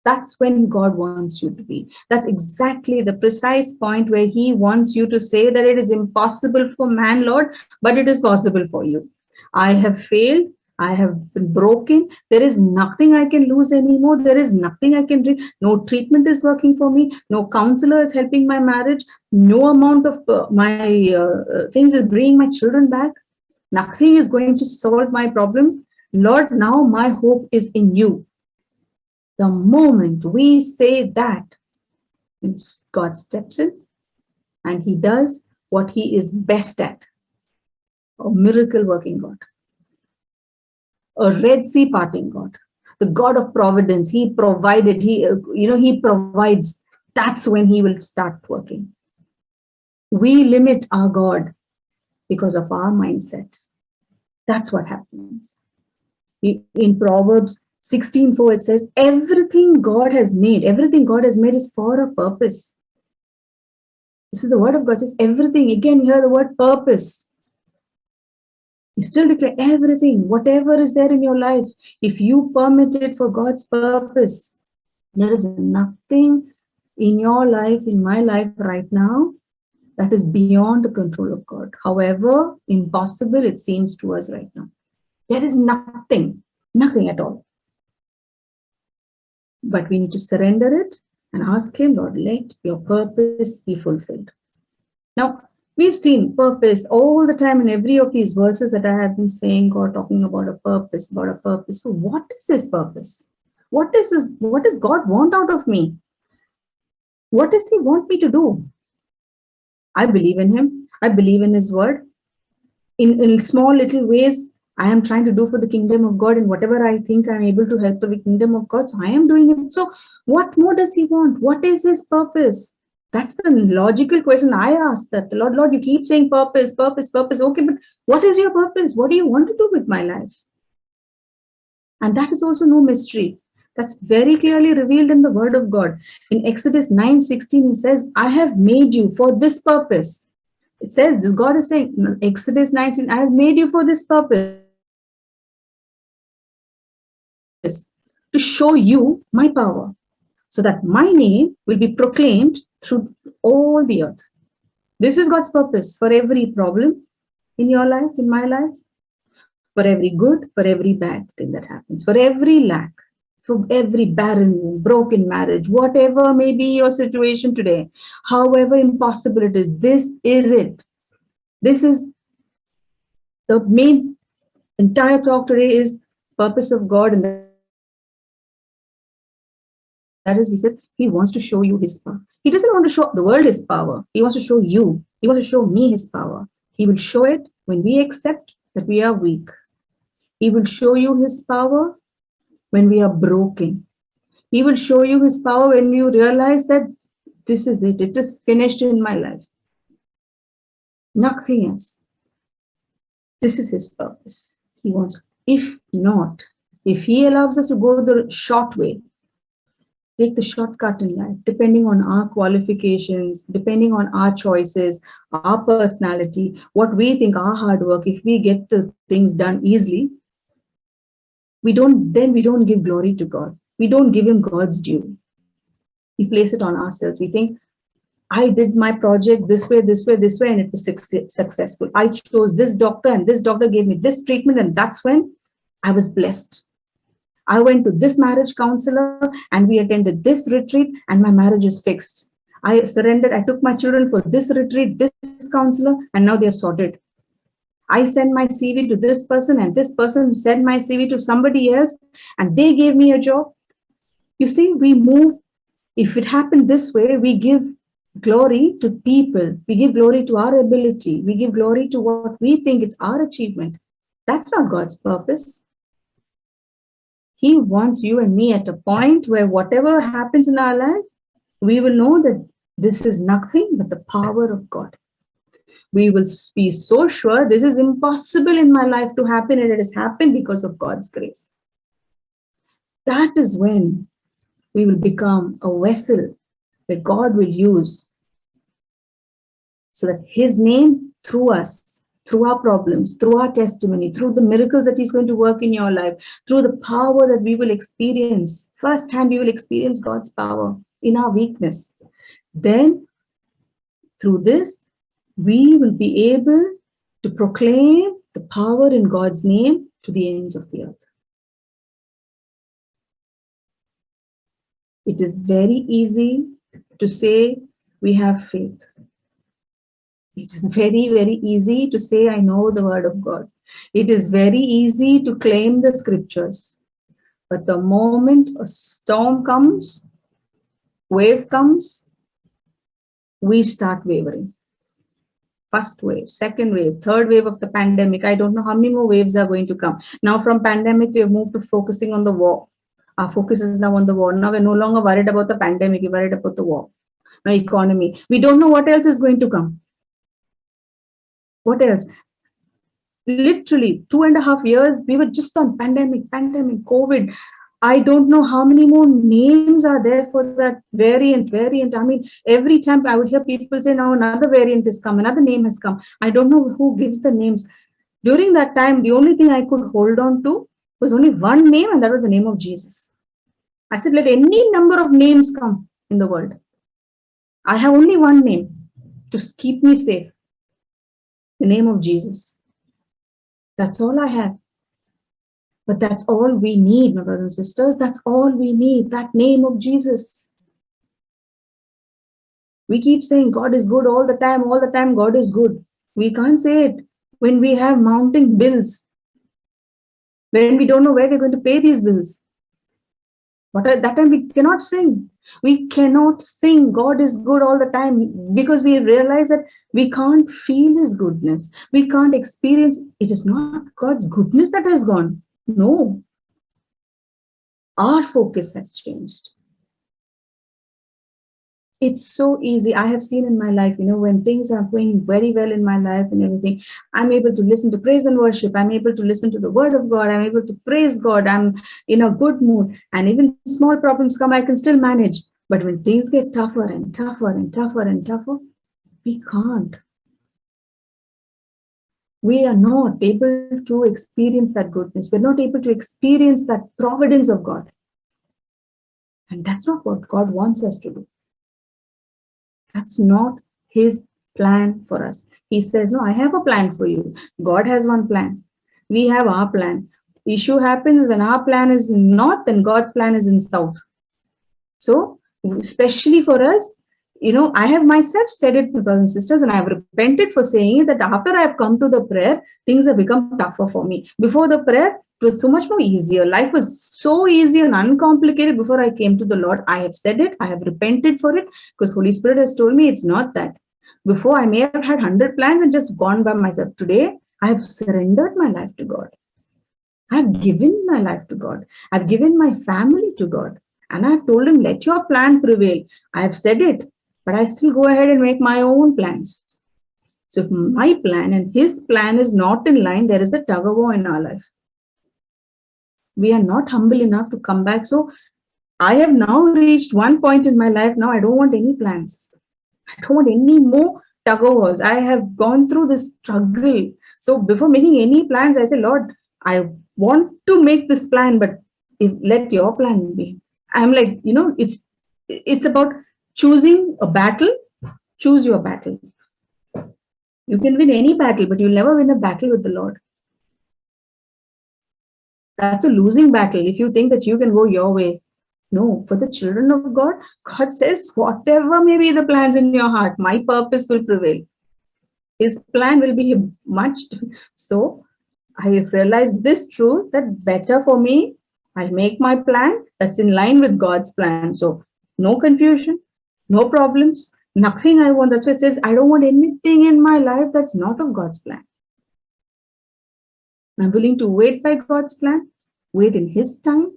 That's when God wants you to be. That's exactly the precise point where He wants you to say that it is impossible for man, Lord, but it is possible for you. I have failed. I have been broken. There is nothing I can lose anymore. There is nothing I can do. No treatment is working for me. No counselor is helping my marriage. No amount of my things is bringing my children back. Nothing is going to solve my problems. Lord, now my hope is in you. The moment we say that, God steps in and He does what He is best at. A miracle working God. A Red Sea parting God. The God of providence. He provided, He provides. That's when He will start working. We limit our God because of our mindset. That's what happens. In Proverbs 16:4, it says, everything God has made is for a purpose. This is the word of God. It says everything. Again, hear the word purpose. You still declare everything, whatever is there in your life. If you permit it for God's purpose, there is nothing in your life, in my life right now, that is beyond the control of God. However impossible it seems to us right now. There is nothing at all. But we need to surrender it and ask Him, Lord, let your purpose be fulfilled. Now, We've seen purpose all the time in every of these verses that I have been saying, God talking about a purpose, about a purpose. So what is his purpose? What does God want out of me? What does he want me to do? I believe in him. I believe in his word. In small little ways, I am trying to do for the kingdom of God, and whatever I think I'm able to help the kingdom of God, so I am doing it. So what more does he want? What is his purpose? That's the logical question I ask, that the Lord, you keep saying purpose, purpose, purpose. Okay, but what is your purpose? What do you want to do with my life? And that is also no mystery. That's very clearly revealed in the word of God. In Exodus 9:16, it says, I have made you for this purpose. It says, this God is saying, Exodus 19, I have made you for this purpose, to show you my power, so that my name will be proclaimed through all the earth. This is God's purpose for every problem in your life, in my life, for every good, for every bad thing that happens, for every lack, for every barren, broken marriage, whatever may be your situation today, however impossible it is, this is it. This is the main entire talk today, is purpose of God, and that is, he says, he wants to show you his power. He doesn't want to show the world his power. He wants to show you. He wants to show me his power. He will show it when we accept that we are weak. He will show you his power when we are broken. He will show you his power when you realize that this is it. It is finished in my life. Nothing else. This is his purpose. He wants, if not, if he allows us to go the short way, take the shortcut in life, depending on our qualifications, depending on our choices, our personality, what we think, our hard work, if we get the things done easily, we don't give glory to God. We don't give him God's due. We place it on ourselves. We think, I did my project this way, and it was successful. I chose this doctor, and this doctor gave me this treatment, and that's when I was blessed. I went to this marriage counselor and we attended this retreat and my marriage is fixed. I surrendered. I took my children for this retreat, this counselor, and now they're sorted. I sent my CV to this person and this person sent my CV to somebody else and they gave me a job. You see, we move. If it happened this way, we give glory to people. We give glory to our ability. We give glory to what we think it's our achievement. That's not God's purpose. He wants you and me at a point where whatever happens in our life, we will know that this is nothing but the power of God. We will be so sure this is impossible in my life to happen, and it has happened because of God's grace. That is when we will become a vessel that God will use so that his name through us, through our problems, through our testimony, through the miracles that he's going to work in your life, through the power that we will experience, firsthand we will experience God's power in our weakness. Then, through this, we will be able to proclaim the power in God's name to the ends of the earth. It is very easy to say we have faith. It is very, very easy to say, I know the word of God. It is very easy to claim the scriptures. But the moment a storm comes, wave comes, we start wavering. First wave, second wave, third wave of the pandemic. I don't know how many more waves are going to come. Now from pandemic, we have moved to focusing on the war. Our focus is now on the war. Now we're no longer worried about the pandemic, we're worried about the war. Now economy. We don't know what else is going to come. What else? Literally 2.5 years, we were just on pandemic, COVID. I don't know how many more names are there for that variant. I mean, every time I would hear people say, now another variant has come, another name has come. I don't know who gives the names. During that time, the only thing I could hold on to was only one name, and that was the name of Jesus. I said, let any number of names come in the world. I have only one name to keep me safe. The name of Jesus. That's all I have. But that's all we need, my brothers and sisters. That's all we need, that name of Jesus. We keep saying God is good all the time, God is good. We can't say it when we have mounting bills, when we don't know where we're going to pay these bills. But at that time, we cannot sing. We cannot sing God is good all the time because we realize that we can't feel His goodness. We can't experience. It is not God's goodness that has gone. No, our focus has changed. It's so easy. I have seen in my life, when things are going very well in my life and everything, I'm able to listen to praise and worship. I'm able to listen to the word of God. I'm able to praise God. I'm in a good mood. And even small problems come, I can still manage. But when things get tougher and tougher and tougher and tougher, we can't. We are not able to experience that goodness. We're not able to experience that providence of God. And that's not what God wants us to do. That's not His plan for us. He says, no, I have a plan for you. God has one plan. We have our plan. Issue happens when our plan is in north and God's plan is in south. So, especially for us, I have myself said it, my brothers and sisters, and I have repented for saying it, that after I have come to the prayer, things have become tougher for me. Before the prayer, it was so much more easier. Life was so easy and uncomplicated before I came to the Lord. I have said it. I have repented for it because Holy Spirit has told me it's not that. Before, I may have had 100 plans and just gone by myself. Today, I have surrendered my life to God. I have given my life to God. I've given my family to God. And I've told Him, let your plan prevail. I have said it, but I still go ahead and make my own plans. So if my plan and His plan is not in line, there is a tug of war in our life. We are not humble enough to come back. So I have now reached one point in my life. Now I don't want any plans. I don't want any more tug of wars. I have gone through this struggle. So before making any plans, I say, Lord, I want to make this plan, but let your plan be. I'm like, it's about choosing a battle. Choose your battle. You can win any battle, but you'll never win a battle with the Lord. That's a losing battle if you think that you can go your way. No, for the children of God, God says, whatever may be the plans in your heart, my purpose will prevail. His plan will be much. So I have realized this truth, that better for me, I'll make my plan that's in line with God's plan. So no confusion, no problems, nothing I want. That's why it says, I don't want anything in my life that's not of God's plan. I'm willing to wait by God's plan, wait in His time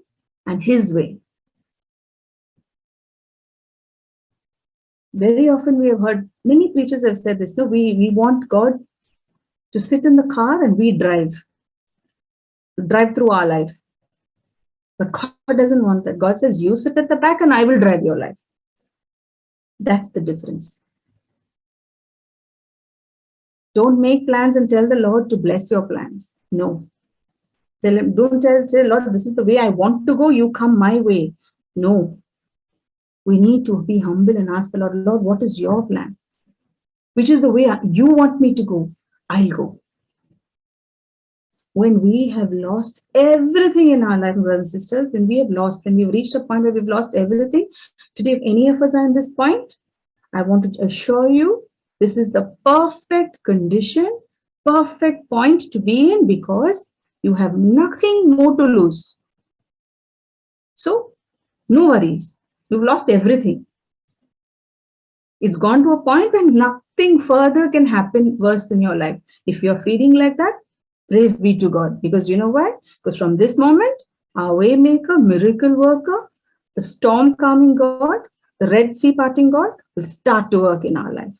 and His way. Very often we have heard, many preachers have said this, no, we want God to sit in the car and we drive through our life. But God doesn't want that. God says, you sit at the back and I will drive your life. That's the difference. Don't make plans and tell the Lord to bless your plans. No. Don't say, Lord, this is the way I want to go. You come my way. No. We need to be humble and ask the Lord, Lord, what is your plan? Which is the way you want me to go? I'll go. When we have lost everything in our life, brothers and sisters, when we've reached a point where we've lost everything, today, if any of us are in this point, I want to assure you, this is the perfect condition, perfect point to be in, because you have nothing more to lose. So, no worries. You've lost everything. It's gone to a point when nothing further can happen worse in your life. If you're feeling like that, praise be to God. Because you know why? Because from this moment, our way maker, miracle worker, the storm calming God, the Red Sea parting God will start to work in our life.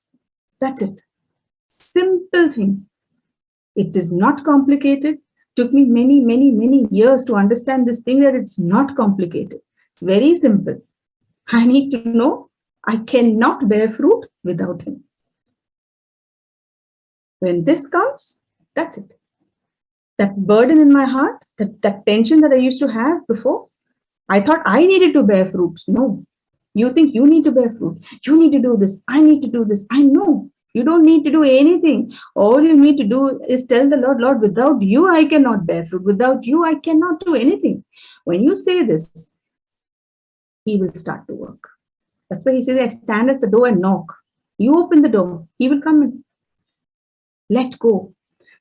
That's it. Simple thing. It is not complicated. Took me many, many, many years to understand this thing, that it's not complicated. It's very simple. I need to know I cannot bear fruit without Him. When this comes, that's it. That burden in my heart, that tension that I used to have before, I thought I needed to bear fruit. No, you think you need to bear fruit. You need to do this. I need to do this. I know. You don't need to do anything. All you need to do is tell the Lord, Lord, without you, I cannot bear fruit. Without you, I cannot do anything. When you say this, He will start to work. That's why He says, I stand at the door and knock. You open the door, He will come in. Let go.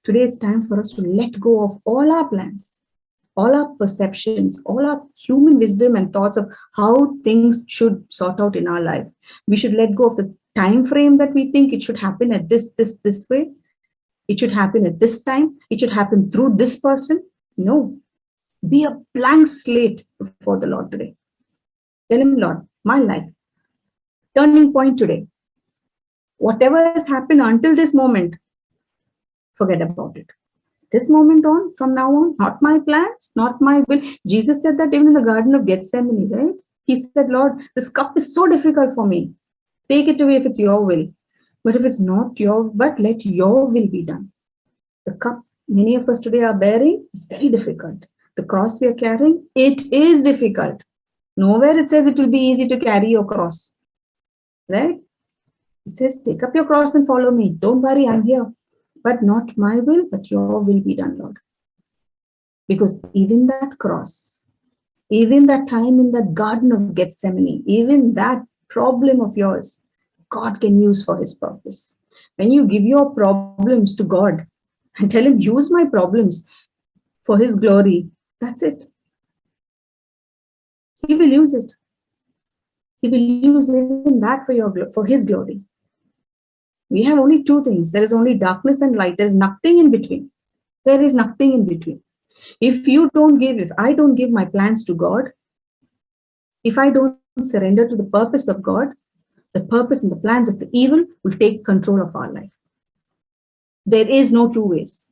Today it's time for us to let go of all our plans, all our perceptions, all our human wisdom and thoughts of how things should sort out in our life. We should let go of the time frame that we think it should happen at this way. It should happen at this time. It should happen through this person. No. Be a blank slate before the Lord today. Tell Him, Lord, my life, turning point today. Whatever has happened until this moment, forget about it. This moment on, from now on, not my plans, not my will. Jesus said that even in the Garden of Gethsemane, right? He said, Lord, this cup is so difficult for me. Take it away if it's your will. But if it's not your, but let your will be done. The cup many of us today are bearing is very difficult. The cross we are carrying, it is difficult. Nowhere it says it will be easy to carry your cross. Right? It says, take up your cross and follow me. Don't worry, I'm here. But not my will, but your will be done, Lord. Because even that cross, even that time in that Garden of Gethsemane, even that problem of yours, God can use for His purpose. When you give your problems to God and tell Him, use my problems for His glory, that's it. He will use it. He will use even that for His glory. We have only two things. There is only darkness and light. There is nothing in between. There is nothing in between. If I don't give my plans to God, if I don't surrender to the purpose of God, the purpose and the plans of the evil will take control of our life. There is no two ways.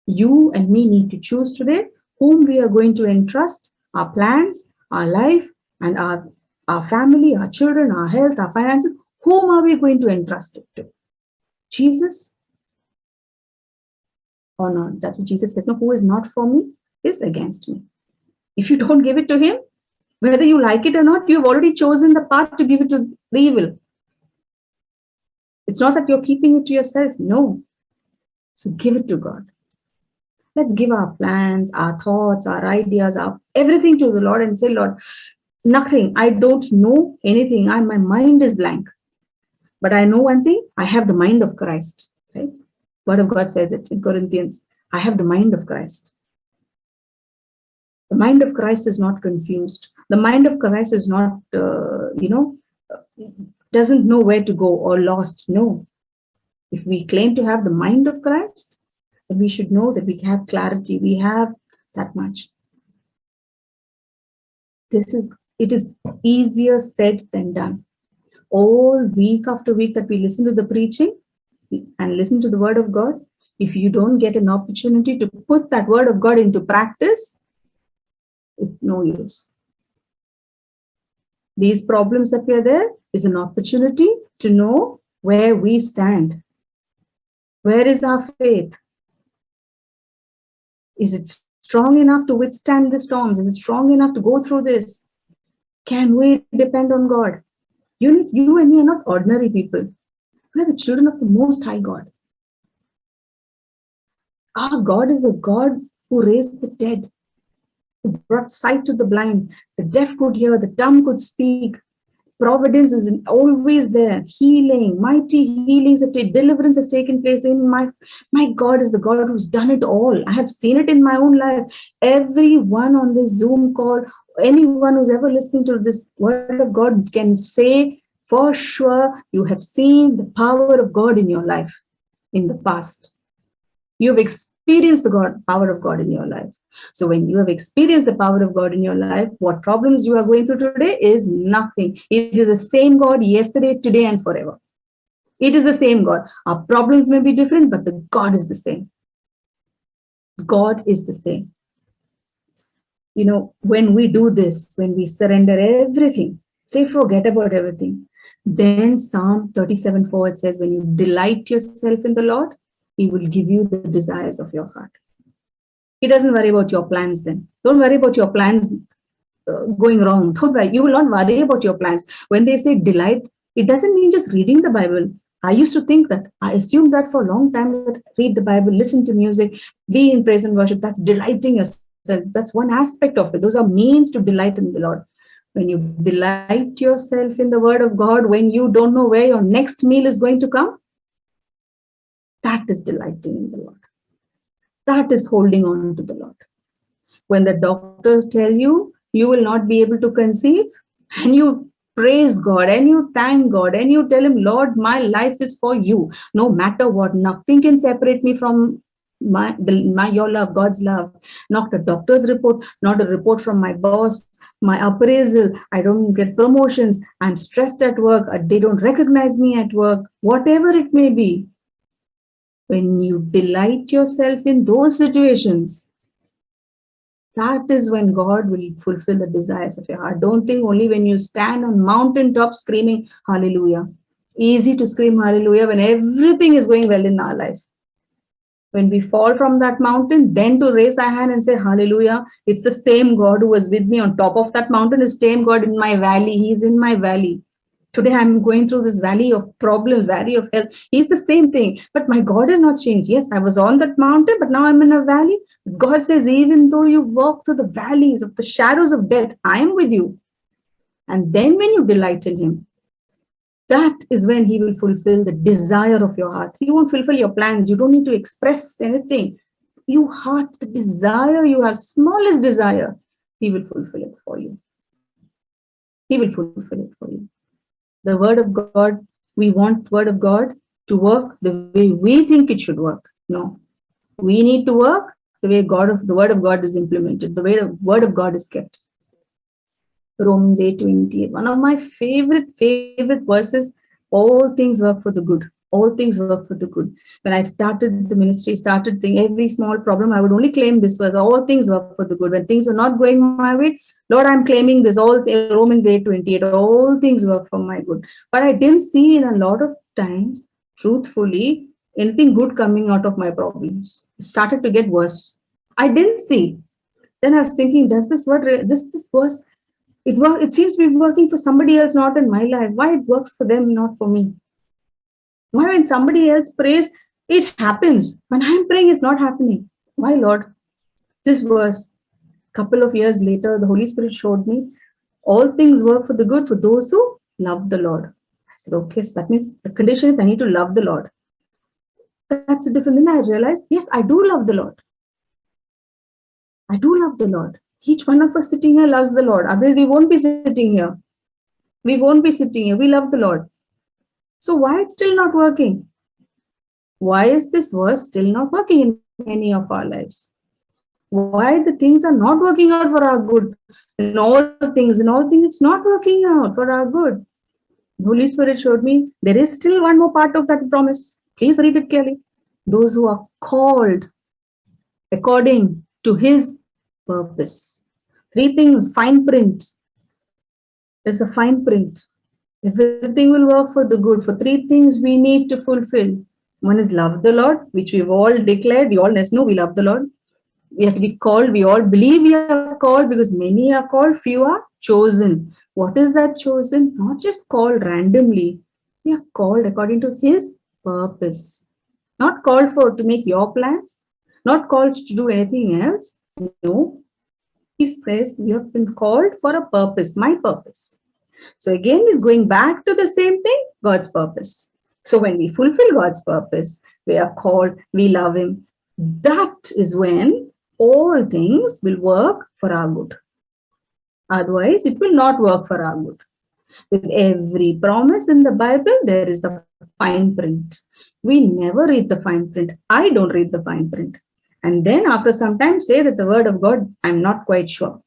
You and me need to choose today whom we are going to entrust our plans, our life, and our family, our children, our health, our finances. Whom are we going to entrust it to? Jesus or not? That's what Jesus says. No, who is not for me is against me. If you don't give it to Him, whether you like it or not, you've already chosen the path to give it to the evil. It's not that you're keeping it to yourself. No. So give it to God. Let's give our plans, our thoughts, our ideas, our everything to the Lord and say, Lord, nothing. I don't know anything. My mind is blank. But I know one thing, I have the mind of Christ, right? Word of God says it in Corinthians. I have the mind of Christ. The mind of Christ is not confused. The mind of Christ is not, doesn't know where to go or lost. No. If we claim to have the mind of Christ, then we should know that we have clarity. We have that much. It is easier said than done. All week after week that we listen to the preaching and listen to the word of God, if you don't get an opportunity to put that word of God into practice, it's no use. These problems that we are there is an opportunity to know where we stand. Where is our faith? Is it strong enough to withstand the storms? Is it strong enough to go through this? Can we depend on God? You and me are not ordinary people. We are the children of the Most High God. Our God is a God who raised the dead, who brought sight to the blind. The deaf could hear, the dumb could speak. Providence is always there. Healing, mighty healings, deliverance has taken place in my God is the God who's done it all. I have seen it in my own life. Everyone on this Zoom call, anyone who's ever listening to this word of God can say for sure you have seen the power of God in your life in the past. You've experienced the power of God in your life. So when you have experienced the power of God in your life, what problems you are going through today is nothing. It is the same God yesterday, today, and forever. It is the same God. Our problems may be different, but the God is the same. God is the same. You know, when we do this, when we surrender everything, say forget about everything, then Psalm 37:4 it says, when you delight yourself in the Lord, He will give you the desires of your heart. He doesn't worry about your plans then. Don't worry about your plans going wrong. Don't worry. You will not worry about your plans. When they say delight, it doesn't mean just reading the Bible. I used to think that. I assumed that for a long time, that read the Bible, listen to music, be in praise and worship. That's delighting yourself. That's one aspect of it. Those are means to delight in the Lord. When you delight yourself in the word of God, when you don't know where your next meal is going to come, that is delighting in the Lord. That is holding on to the Lord. When the doctors tell you will not be able to conceive, and you praise God and you thank God and you tell Him, Lord, my life is for you. No matter what, nothing can separate me from your love, God's love. Not a doctor's report, not a report from my boss, my appraisal. I don't get promotions. I'm stressed at work. They don't recognize me at work. Whatever it may be. When you delight yourself in those situations, that is when God will fulfill the desires of your heart. Don't think only when you stand on mountaintop screaming hallelujah. Easy to scream hallelujah when everything is going well in our life. When we fall from that mountain, then to raise our hand and say hallelujah. It's the same God who was with me on top of that mountain, is same God in my valley. He's in my valley. Today I'm going through this valley of problems, valley of health. He's the same thing, but my God has not changed. Yes, I was on that mountain, but now I'm in a valley. God says, even though you walk through the valleys of the shadows of death, I am with you. And then when you delight in Him, that is when He will fulfill the desire of your heart. He won't fulfill your plans. You don't need to express anything. Your heart, the desire you have, smallest desire, He will fulfill it for you. He will fulfill it for you. The word of God, we want word of God to work the way we think it should work. No, we need to work the way the word of God is implemented, the way the word of God is kept. Romans 8:28, one of my favorite verses. All things work for the good. All things work for the good. When I started the ministry, started thinking every small problem, I would only claim this verse. All things work for the good. When things were not going my way, Lord, I'm claiming this. All Romans 8:28. All things work for my good. But I didn't see in a lot of times, truthfully, anything good coming out of my problems. It started to get worse. I didn't see. Then I was thinking, does this verse, it seems to be working for somebody else, not in my life. Why it works for them, not for me? Why when somebody else prays, it happens. When I'm praying, it's not happening. Why, Lord? This verse, couple of years later, the Holy Spirit showed me all things work for the good for those who love the Lord. I said, okay, so that means the condition is I need to love the Lord. That's a different thing. I realized, yes, I do love the Lord. I do love the Lord. Each one of us sitting here loves the Lord. Otherwise, we won't be sitting here. We won't be sitting here. We love the Lord. So why it's still not working? Why is this verse still not working in many of our lives? Why the things are not working out for our good? In all things, it's not working out for our good. The Holy Spirit showed me there is still one more part of that promise. Please read it clearly. Those who are called according to His purpose. 3 things, fine print. There's a fine print. Everything will work for the good. For 3 things we need to fulfill. One is love the Lord, which we've all declared. We all know we love the Lord. We have to be called. We all believe we are called because many are called, few are chosen. What is that chosen? Not just called randomly. We are called according to His purpose. Not called to make your plans. Not called to do anything else. No. He says you have been called for a purpose, my purpose. So again, it's going back to the same thing, God's purpose. So when we fulfill God's purpose, we are called, we love Him. That is when all things will work for our good. Otherwise, it will not work for our good. With every promise in the Bible, there is a fine print. We never read the fine print. I don't read the fine print. And then after some time say that the word of God, I'm not quite sure.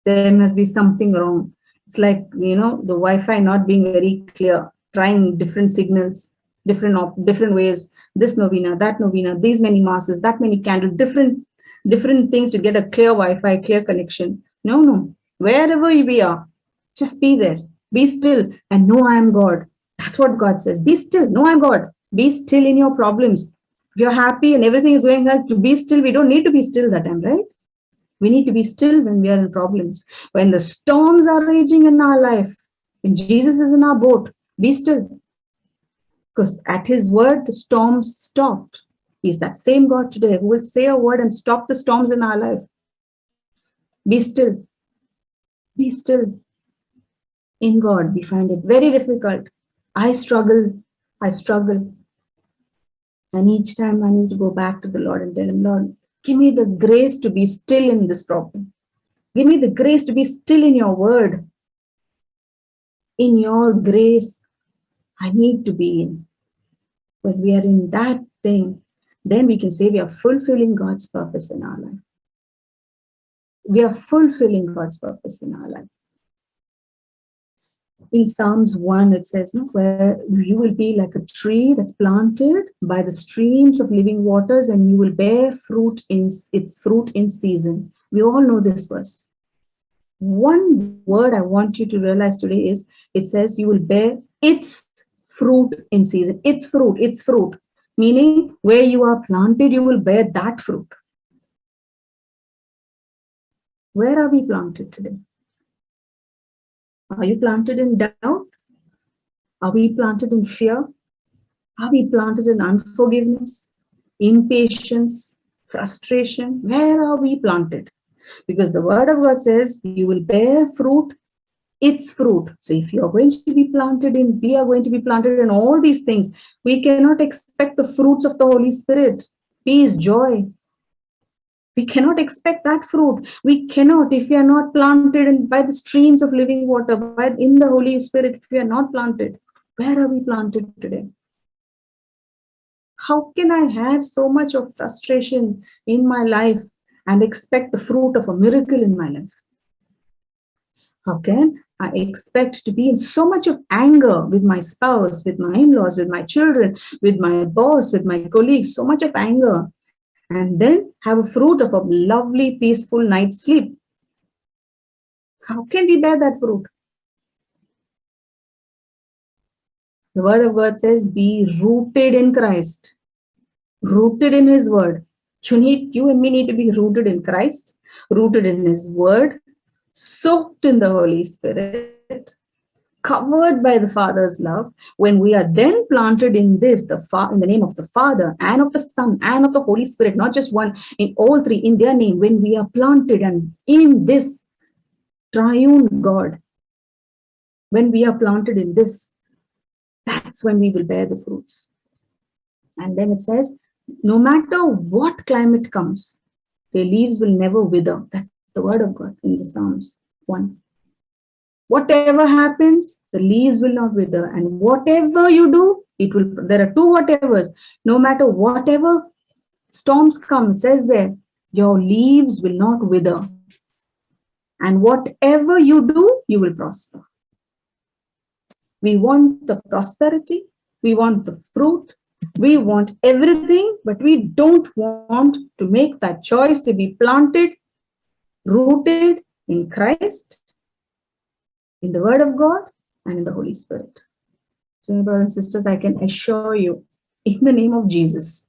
There must be something wrong. It's like, the Wi-Fi not being very clear, trying different signals, different ways, this novena, that novena, these many masses, that many candles, different things to get a clear Wi-Fi, clear connection. No. Wherever we are, just be there. Be still and know I am God. That's what God says. Be still. Know I'm God. Be still in your problems. If you're happy and everything is going well, to be still, we don't need to be still that time, right? We need to be still when we are in problems. When the storms are raging in our life, when Jesus is in our boat, be still. Because at His word, the storms stopped. He's that same God today who will say a word and stop the storms in our life. Be still. Be still. In God, we find it very difficult. I struggle. I struggle. And each time I need to go back to the Lord and tell Him, Lord, give me the grace to be still in this problem. Give me the grace to be still in your word. In your grace, I need to be in. When we are in that thing, then we can say we are fulfilling God's purpose in our life. We are fulfilling God's purpose in our life. In Psalms 1, it says, no, where you will be like a tree that's planted by the streams of living waters, and you will bear fruit in its fruit in season. We all know this verse. One word I want you to realize today is, it says you will bear its fruit in season. Its fruit. Meaning, where you are planted, you will bear that fruit. Where are we planted today? Are you planted in doubt? Are we planted in fear? Are we planted in unforgiveness, impatience, frustration? Where are we planted? Because the word of God says you will bear fruit, its fruit. So if you are going to be planted in, we are going to be planted in all these things. We cannot expect the fruits of the Holy Spirit, peace, joy. We cannot expect that fruit. We cannot, if we are not planted in, by the streams of living water, by in the Holy Spirit, if we are not planted. Where are we planted today? How can I have so much of frustration in my life and expect the fruit of a miracle in my life? How can I expect to be in so much of anger with my spouse, with my in-laws, with my children, with my boss, with my colleagues, so much of anger, and then have a fruit of a lovely, peaceful night's sleep? How can we bear that fruit? The word of God says, be rooted in Christ, rooted in His word. You and me need to be rooted in Christ, rooted in His word, soaked in the Holy Spirit, covered by the Father's love. When we are then planted in this, in the name of the Father and of the Son and of the Holy Spirit, not just one, in all three, in their name, when we are planted and in this triune God, when we are planted in this, that's when we will bear the fruits. And then it says, no matter what climate comes, their leaves will never wither. That's the word of God in the Psalms 1. Whatever happens, the leaves will not wither. And whatever you do, it will. There are two whatevers. No matter whatever storms come, it says there, your leaves will not wither. And whatever you do, you will prosper. We want the prosperity, we want the fruit, we want everything, but we don't want to make that choice to be planted, rooted in Christ, in the Word of God, and in the Holy Spirit. So, my brothers and sisters, I can assure you, in the name of Jesus,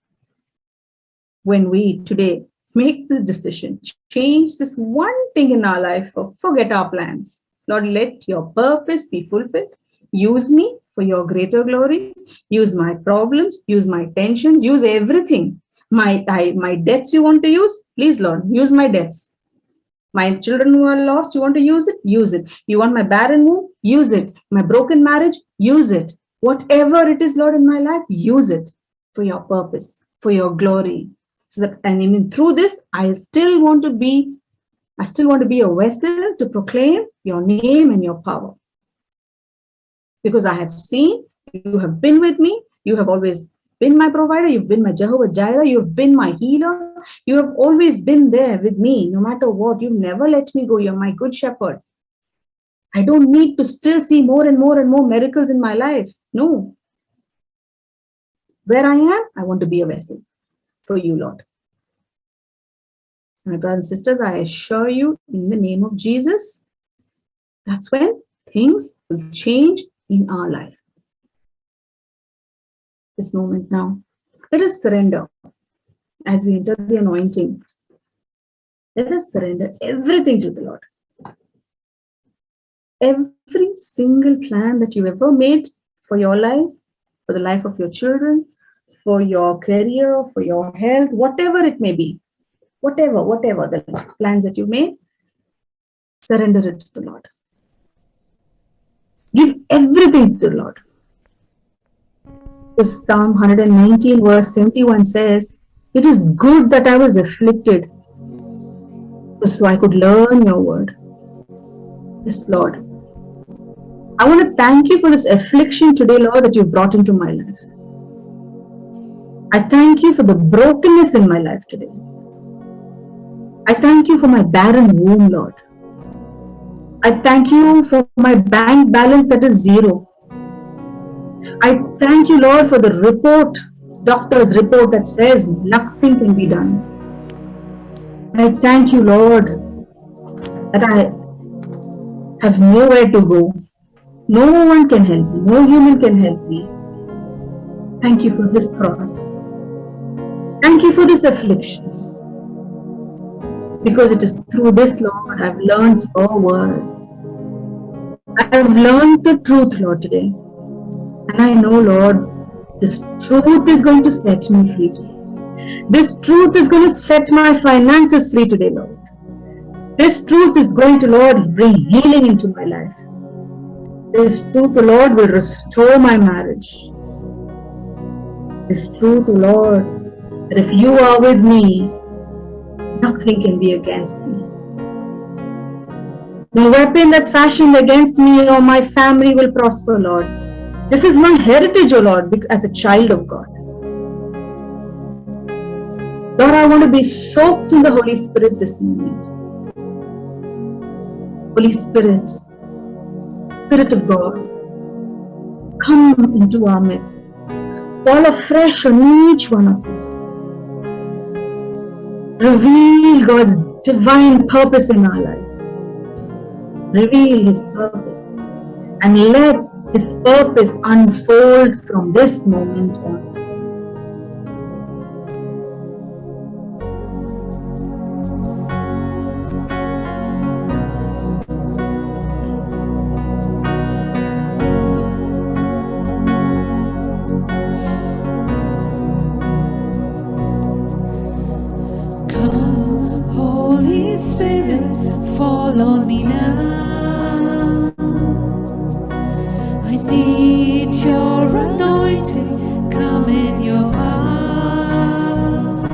when we today make the decision, change this one thing in our life, forget our plans. Lord, let your purpose be fulfilled. Use me for your greater glory. Use my problems, use my tensions, use everything. My debts you want to use, please, Lord, use my debts. My children who are lost, you want to use it? Use it. You want my barren womb? Use it. My broken marriage? Use it. Whatever it is, Lord, in my life, use it for your purpose, for your glory. So that, and even through this, I still want to be a vessel to proclaim your name and your power. Because I have seen, you have been with me, you have always been my provider, you've been my Jehovah Jireh, you've been my healer, you have always been there with me, no matter what. You've never let me go. You're my good shepherd. I don't need to still see more and more and more miracles in my life. No. Where I am, I want to be a vessel for you, Lord. My brothers and sisters, I assure you, in the name of Jesus, that's when things will change in our life. This moment now, let us surrender as we enter the anointing. Let us surrender everything to the Lord. Every single plan that you ever made for your life, for the life of your children, for your career, for your health, whatever it may be, whatever the plans that you made, Surrender it to the Lord. Give everything to the Lord. Because Psalm 119 verse 71 says, "It is good that I was afflicted, so I could learn your word." Yes, Lord. I want to thank you for this affliction today, Lord, that you've brought into my life. I thank you for the brokenness in my life today. I thank you for my barren womb, Lord. I thank you for my bank balance that is zero. I thank you, Lord, for the report, doctor's report that says nothing can be done. I thank you, Lord, that I have nowhere to go. No one can help me. No human can help me. Thank you for this cross. Thank you for this affliction. Because it is through this, Lord, I've learned your word. I've learned the truth, Lord, today. And I know, Lord, this truth is going to set me free today. This truth is going to set my finances free today, Lord. This truth is going to, Lord, bring healing into my life. This truth, the Lord, will restore my marriage. This truth, the Lord, that if you are with me, nothing can be against me. No weapon that's fashioned against me or my family will prosper, Lord. This is my heritage, O Lord, as a child of God. Lord, I want to be soaked in the Holy Spirit this moment. Holy Spirit, Spirit of God, come into our midst. Fall afresh on each one of us. Reveal God's divine purpose in our life. Reveal His purpose. And let His purpose unfold from this moment on. Come, Holy Spirit, fall on me now. I need your anointing, come in your power.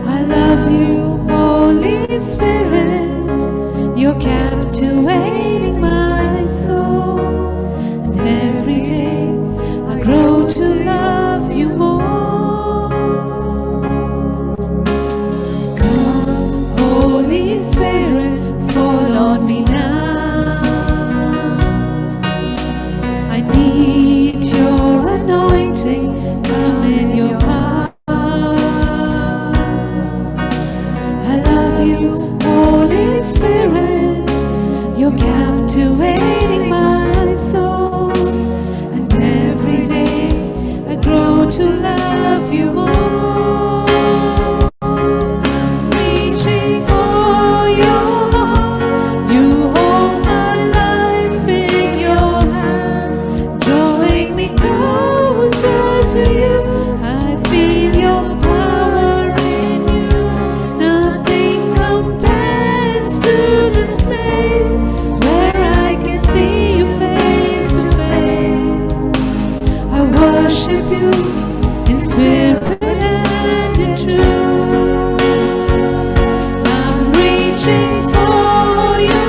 I love you, Holy Spirit, you're captivating my soul. And every day I grow to love you more. Come, Holy Spirit, fall on me now. I need your anointing, come in your power. I love you, Holy Spirit, you're captivating my soul. And every day I grow to love you more. Reaching for your heart, you hold my life in your hand, drawing me closer to you. I feel your power in you. Nothing compares to this place where I can see you face to face. I worship you in spirit and in truth. I'm reaching for you.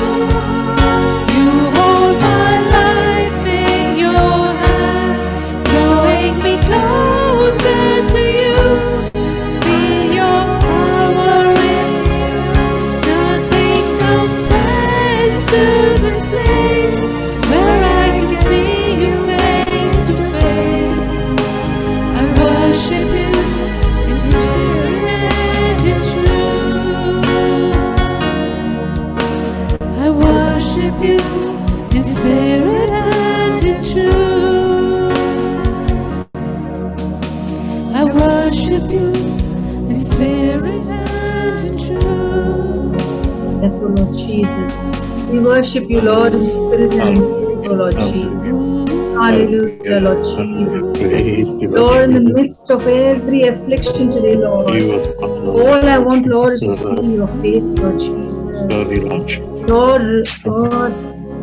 You hold my life in your hands, drawing me closer to you. Feel your power in you. Nothing compares to this place where I can see you face to face. I worship you in spirit and in truth. I worship you in spirit and in truth. I worship you in spirit and in truth. Yes, O Lord Jesus. We worship you, Lord, in spirit and in truth, O Lord Jesus. Hallelujah, Lord Jesus. Lord, in the midst of every affliction today, Lord, all I want, Lord, is to see your face, Lord Jesus. worthy, Lord. Lord, God,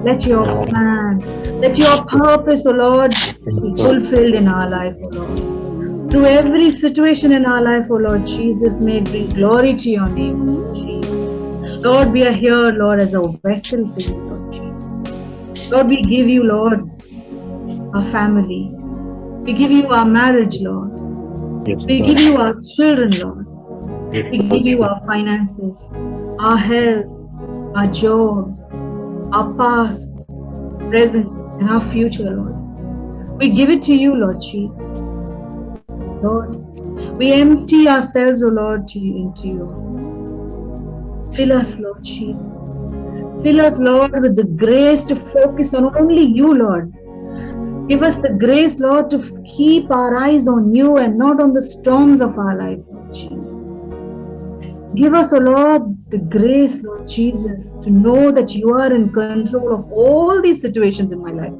let your plan, let your purpose, O Lord, be fulfilled in our life, O Lord. Through every situation in our life, O Lord Jesus, may it bring glory to your name, Lord Jesus. Lord, we are here, Lord, as a vessel for you, Lord Jesus. Lord, we give you, Lord, our family. We give you our marriage, Lord. Yes, We Lord. give you our children, Lord. Yes, We give you our finances, our health, our jobs, our past, present, and our future, Lord. We give it to you, Lord Jesus. Lord, we empty ourselves, O Lord, into you. Fill us, Lord Jesus. Fill us, Lord, with the grace to focus on only you, Lord. Give us the grace, Lord, to keep our eyes on you and not on the storms of our life, Lord Jesus. Give us, O Lord, the grace, Lord Jesus, to know that you are in control of all these situations in my life.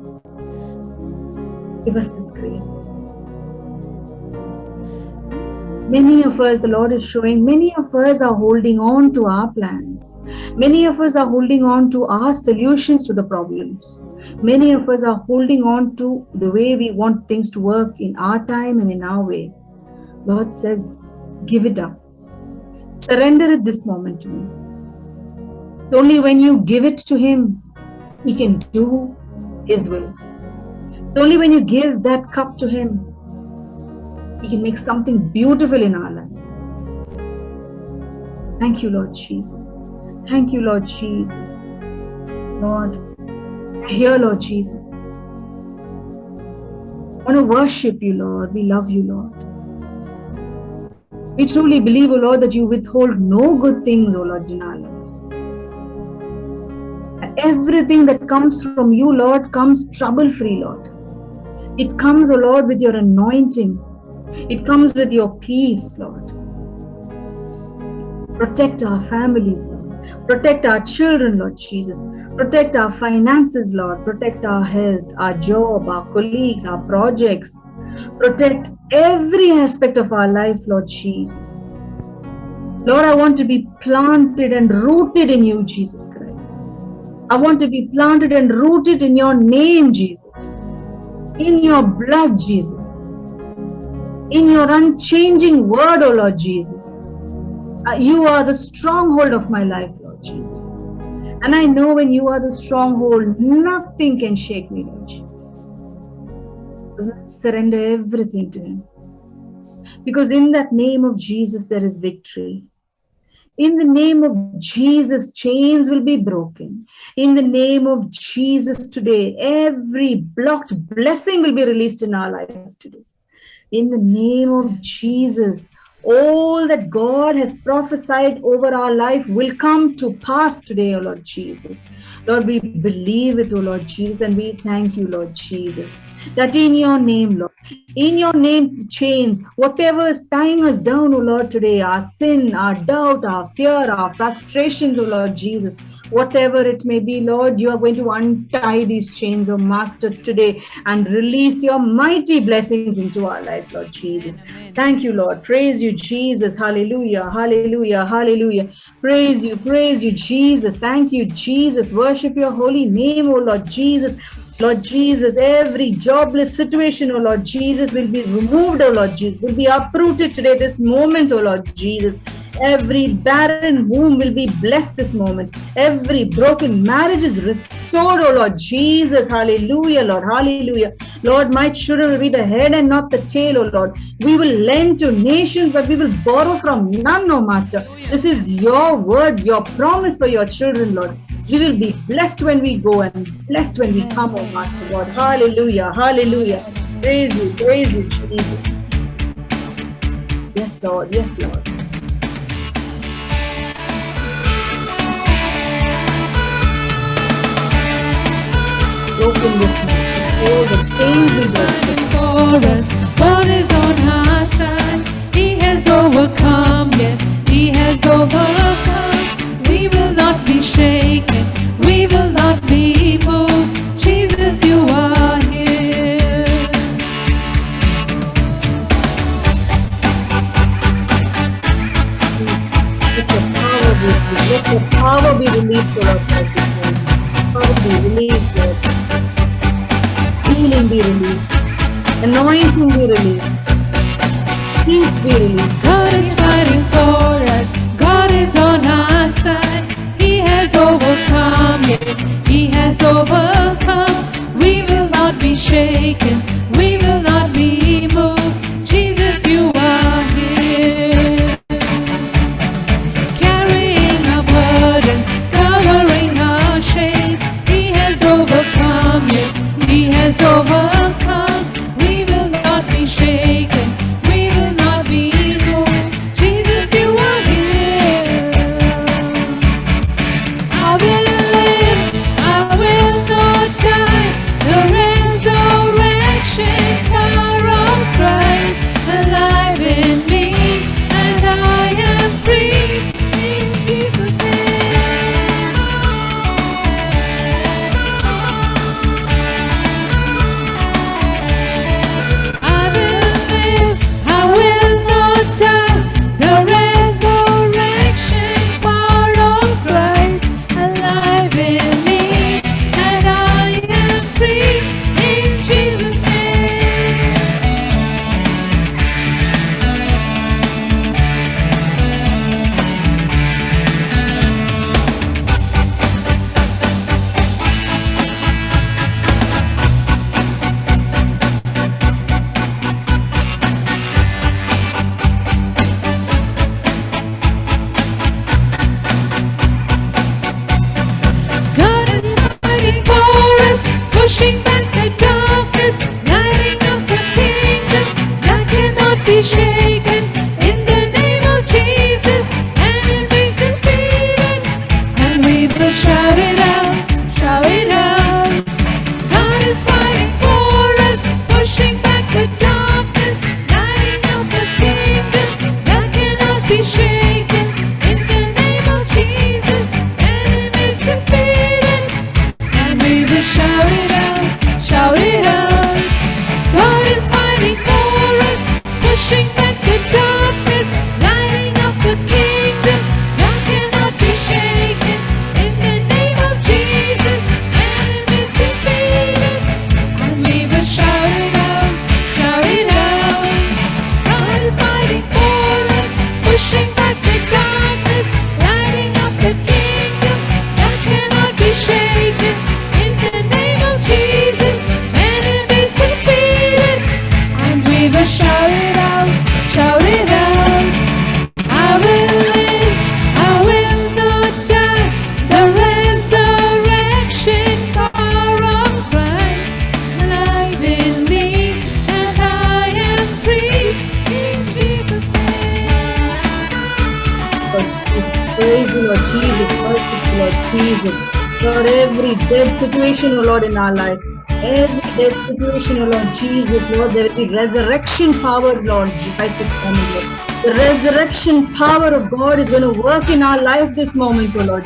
Give us this grace. Many of us, the Lord is showing, many of us are holding on to our plans. Many of us are holding on to our solutions to the problems. Many of us are holding on to the way we want things to work in our time and in our way. Lord says, give it up. Surrender it this moment to me. Only when you give it to Him, He can do His will. It's only when you give that cup to Him, He can make something beautiful in our life. Thank you, Lord Jesus. Thank you, Lord Jesus. Lord, we're here, Lord Jesus. I want to worship you, Lord. We love you, Lord. We truly believe, O Lord, that you withhold no good things, O Lord, in our life. And everything that comes from you, Lord, comes trouble-free, Lord. It comes, O Lord, with your anointing. It comes with your peace, Lord. Protect our families, Lord. Protect our children, Lord Jesus. Protect our finances, Lord. Protect our health, our job, our colleagues, our projects. Protect every aspect of our life, Lord Jesus. Lord, I want to be planted and rooted in you, Jesus Christ. I want to be planted and rooted in your name, Jesus. In your blood, Jesus. In your unchanging word, O Lord Jesus. You are the stronghold of my life, Lord Jesus. And I know when you are the stronghold, nothing can shake me, Lord Jesus. Surrender everything to Him. Because in that name of Jesus, there is victory. In the name of Jesus, chains will be broken. In the name of Jesus today, every blocked blessing will be released in our life today. In the name of Jesus, all that God has prophesied over our life will come to pass today, O Lord Jesus. Lord, we believe it, O Lord Jesus, and we thank you, Lord Jesus, that in your name, Lord, in your name, chains, whatever is tying us down, O Lord, today, our sin, our doubt, our fear, our frustrations, O Lord Jesus, whatever it may be, Lord, you are going to untie these chains, O Master, today and release your mighty blessings into our life, Lord Jesus. Thank you, Lord. Praise you, Jesus. Hallelujah, hallelujah, hallelujah. Praise you, Jesus. Thank you, Jesus. Worship your holy name, O Lord Jesus. Lord Jesus, every jobless situation, oh Lord Jesus, will be removed, oh Lord Jesus, will be uprooted today, this moment, oh Lord Jesus. Every barren womb will be blessed this moment. Every broken marriage is restored, oh Lord Jesus. Hallelujah, Lord. Hallelujah. Lord, my children will be the head and not the tail, oh Lord. We will lend to nations, but we will borrow from none, oh Master. This is your word, your promise for your children, Lord. We will be blessed when we go and blessed when we come, oh Master God. Hallelujah. Hallelujah. Praise you, Jesus. Yes, Lord. Yes, Lord. Broken this morning. All the pains will for us. God is on our side. He has overcome. Yes, He has overcome. We will not be shaken. We will not be moved. Jesus, you are here. Let your power be released, O Lord, God, this morning. Power be released, Lord. Healing be released. Anointing be released. Peace be released. God is fighting for us. God is on our side. He has overcome, yes, He has overcome. We will not be shaken. We will not be moved. Jesus, you are here. Carrying our burdens, covering our shame. He has overcome, yes, He has overcome. We will not be shaken. We will not be moved. Jesus, you are here. I will live, I will not die. The resurrection power of Christ alive in me, and I am free in Jesus' name. I will live, I will not die. The resurrection power of Christ alive in me, and I am free in Jesus' name. God is fighting for us, pushing back the darkness, lighting up the kingdom that cannot be shaken. In the name of Jesus, enemies defeated, and we will shout it out, shout it out. God is fighting for us, pushing back the darkness, lighting up the kingdom that cannot be shaken. In the name of Jesus, enemies defeated, and we will shout it out, shout it out. God is fighting for us, pushing back the darkness, lighting up the kingdom that cannot be shaken. In the name of Jesus, enemies defeated, and we will shout it out, shout it out. God is fighting for us, pushing back the darkness, lighting up the kingdom that cannot be shaken. In the name of Jesus, enemies defeated, and we will shout it out, shout it out. I will live, I will not die. The resurrection power of Christ alive in me, and I am free in Jesus' name. Praise the Lord Jesus. Worship the Lord Jesus. Lord, every dead situation, O Lord, in our life, every dead situation, O Lord Jesus, Lord, there will be resurrection power, Lord, right this moment, Lord. The resurrection power of God is going to work in our life this moment, O Lord.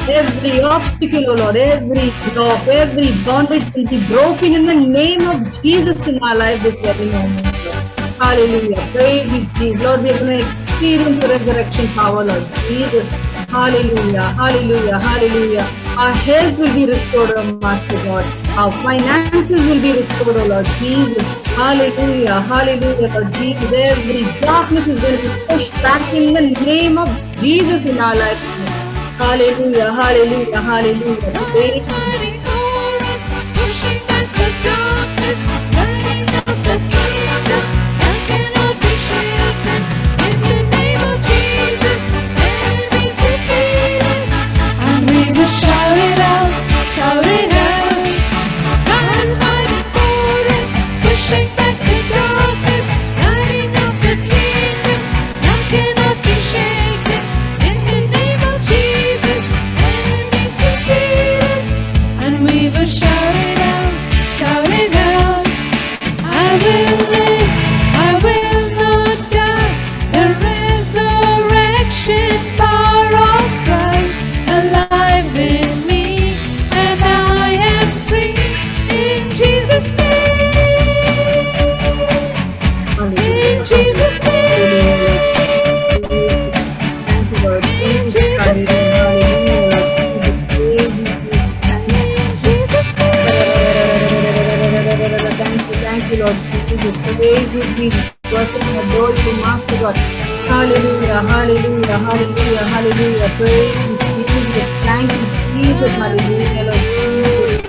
Every obstacle, O Lord, every block, every bondage will be broken in the name of Jesus in our life this very moment, Lord. Hallelujah. Praise you, Jesus. Lord, we are going to experience the resurrection power, Lord Jesus. Hallelujah. Hallelujah. Hallelujah. Our health will be restored, O Master God. Our finances will be restored, O Lord Jesus. Hallelujah. Hallelujah, Lord Jesus. Every darkness is going to be pushed back in the name of Jesus in our life. Hallelujah. Hallelujah. Hallelujah. God Praise is fighting for us, pushing back the darkness, lighting up the kingdom that cannot be shaken. In the name of Jesus, enemies defeated, and we will shout it out, shout it out. God is fighting for us, pushing back the darkness, lighting up the kingdom that cannot be shaken. In the name of Jesus, enemies defeated, and we will shout it out, shout it out. Jesus. Worship and adore you, Master God. Hallelujah, hallelujah, hallelujah, hallelujah. Praise you, Jesus. Thank you, Jesus. Hallelujah, Lord Jesus.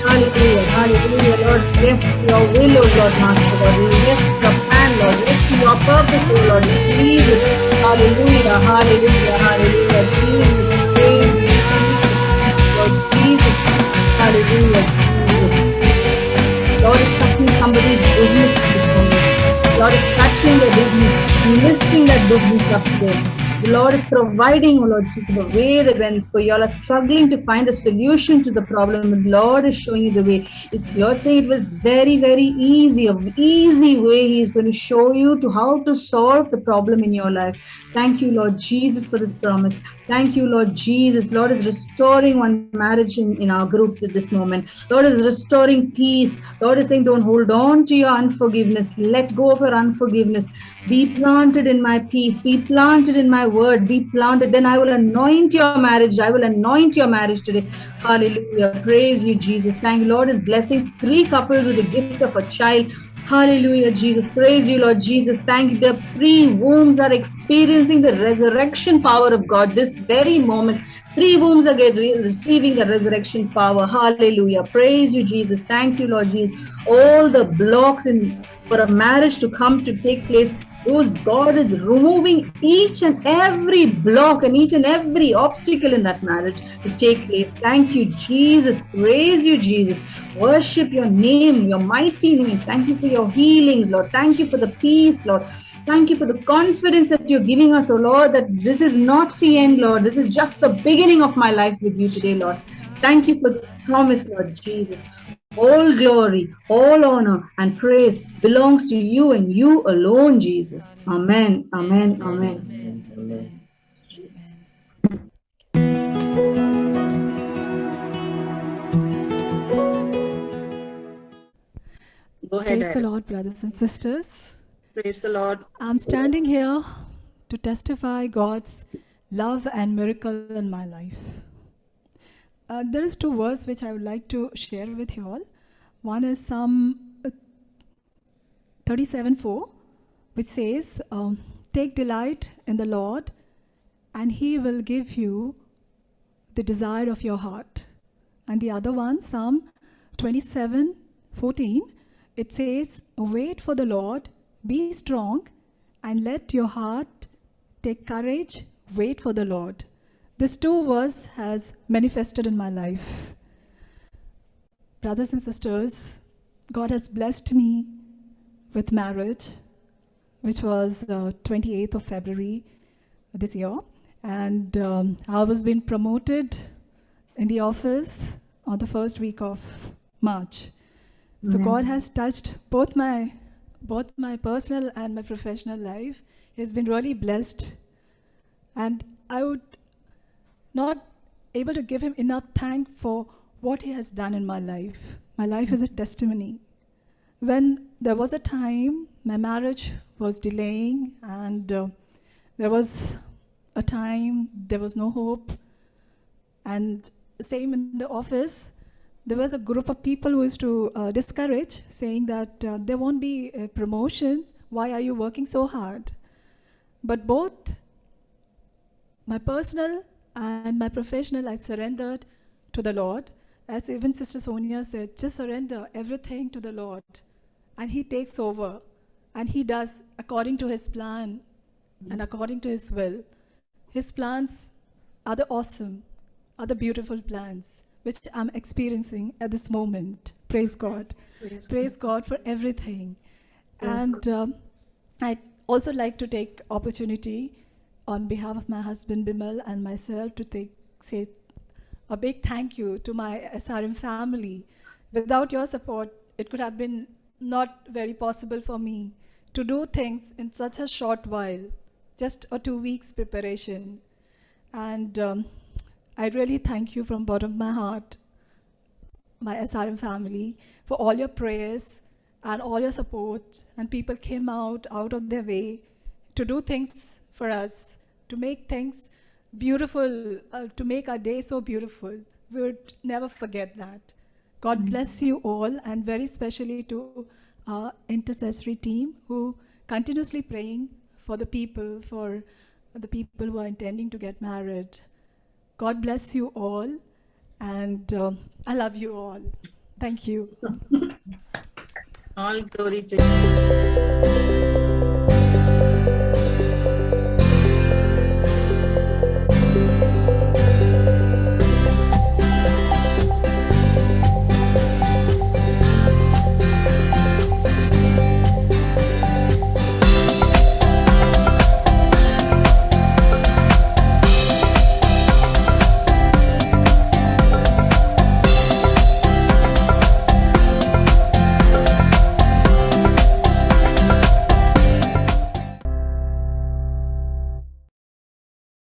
Hallelujah, hallelujah, Lord. Yes, to your will, O Lord, Master God. Yes, to your plan, Lord. Yes, to your purpose, O Lord. Jesus. Hallelujah, hallelujah, hallelujah. Jesus, praise you, Jesus, Lord Jesus. Hallelujah, Jesus. Lord is touching somebody's business this morning. Lord is touching their business, lifting that business up today. The Lord is providing, oh Lord, Jesus, the way that when for you all are struggling to find a solution to the problem, the Lord is showing you the way. It's Lord saying it was very, very easy, an easy way He is going to show you to how to solve the problem in your life. Thank you, Lord Jesus, for this promise. Thank you, Lord Jesus. Lord is restoring one marriage in our group at this moment. Lord is restoring peace. Lord is saying, don't hold on to your unforgiveness. Let go of your unforgiveness. Be planted in my peace. Be planted in my word. Be planted. Then I will anoint your marriage. I will anoint your marriage today. Hallelujah. Praise you, Jesus. Thank you. Lord is blessing 3 couples with the gift of a child. Hallelujah, Jesus. Praise you, Lord Jesus. Thank you. The 3 wombs are experiencing the resurrection power of God this very moment. 3 wombs are receiving the resurrection power. Hallelujah. Praise you, Jesus. Thank you, Lord Jesus. All the blocks in for a marriage to come to take place, those God is removing each and every block and each and every obstacle in that marriage to take place. Thank you, Jesus. Praise you, Jesus. Worship your name, your mighty name. Thank you for your healings, Lord. Thank you for the peace, Lord. Thank you for the confidence that you're giving us, oh Lord, that this is not the end, Lord. This is just the beginning of my life with you today, Lord. Thank you for this promise, Lord Jesus. All glory, all honor, and praise belongs to you and you alone, Jesus. Amen. Amen. Amen. Amen. Jesus. Go ahead, Praise the Iris. Lord, brothers and sisters. Praise the Lord. I'm standing here to testify God's love and miracle in my life. There is 2 verses which I would like to share with you all. One is Psalm 37:4, which says, "Take delight in the Lord, and He will give you the desire of your heart." And the other one, Psalm 27:14, it says, "Wait for the Lord, be strong, and let your heart take courage. Wait for the Lord." This 2 verse has manifested in my life. Brothers and sisters, God has blessed me with marriage, which was 28th of February this year. And I was being promoted in the office on the first week of March. So God has touched both my personal and my professional life. He's been really blessed. And I would not able to give him enough thank for what he has done in my life. My life is a testimony. When there was a time my marriage was delaying, and there was a time there was no hope, and same in the office, there was a group of people who used to discourage, saying that there won't be promotions. Why are you working so hard? But both my personal and my professional, I surrendered to the Lord. As even Sister Sonia said, just surrender everything to the Lord, and He takes over, and He does according to His plan and according to His will. His plans are the awesome, are the beautiful plans, which I'm experiencing at this moment. Praise God. Praise God for everything. And I'd also like to take opportunity on behalf of my husband Bimal and myself to say a big thank you to my SRM family. Without your support, it could have been not very possible for me to do things in such a short while, just a 2 weeks preparation. And I really thank you from bottom of my heart, my SRM family, for all your prayers and all your support. And people came out of their way to do things for us, to make things beautiful, to make our day so beautiful. We would never forget that. God bless you all, and very especially to our intercessory team who continuously praying for the people who are intending to get married. God bless you all, and I love you all. Thank you. All glory to you.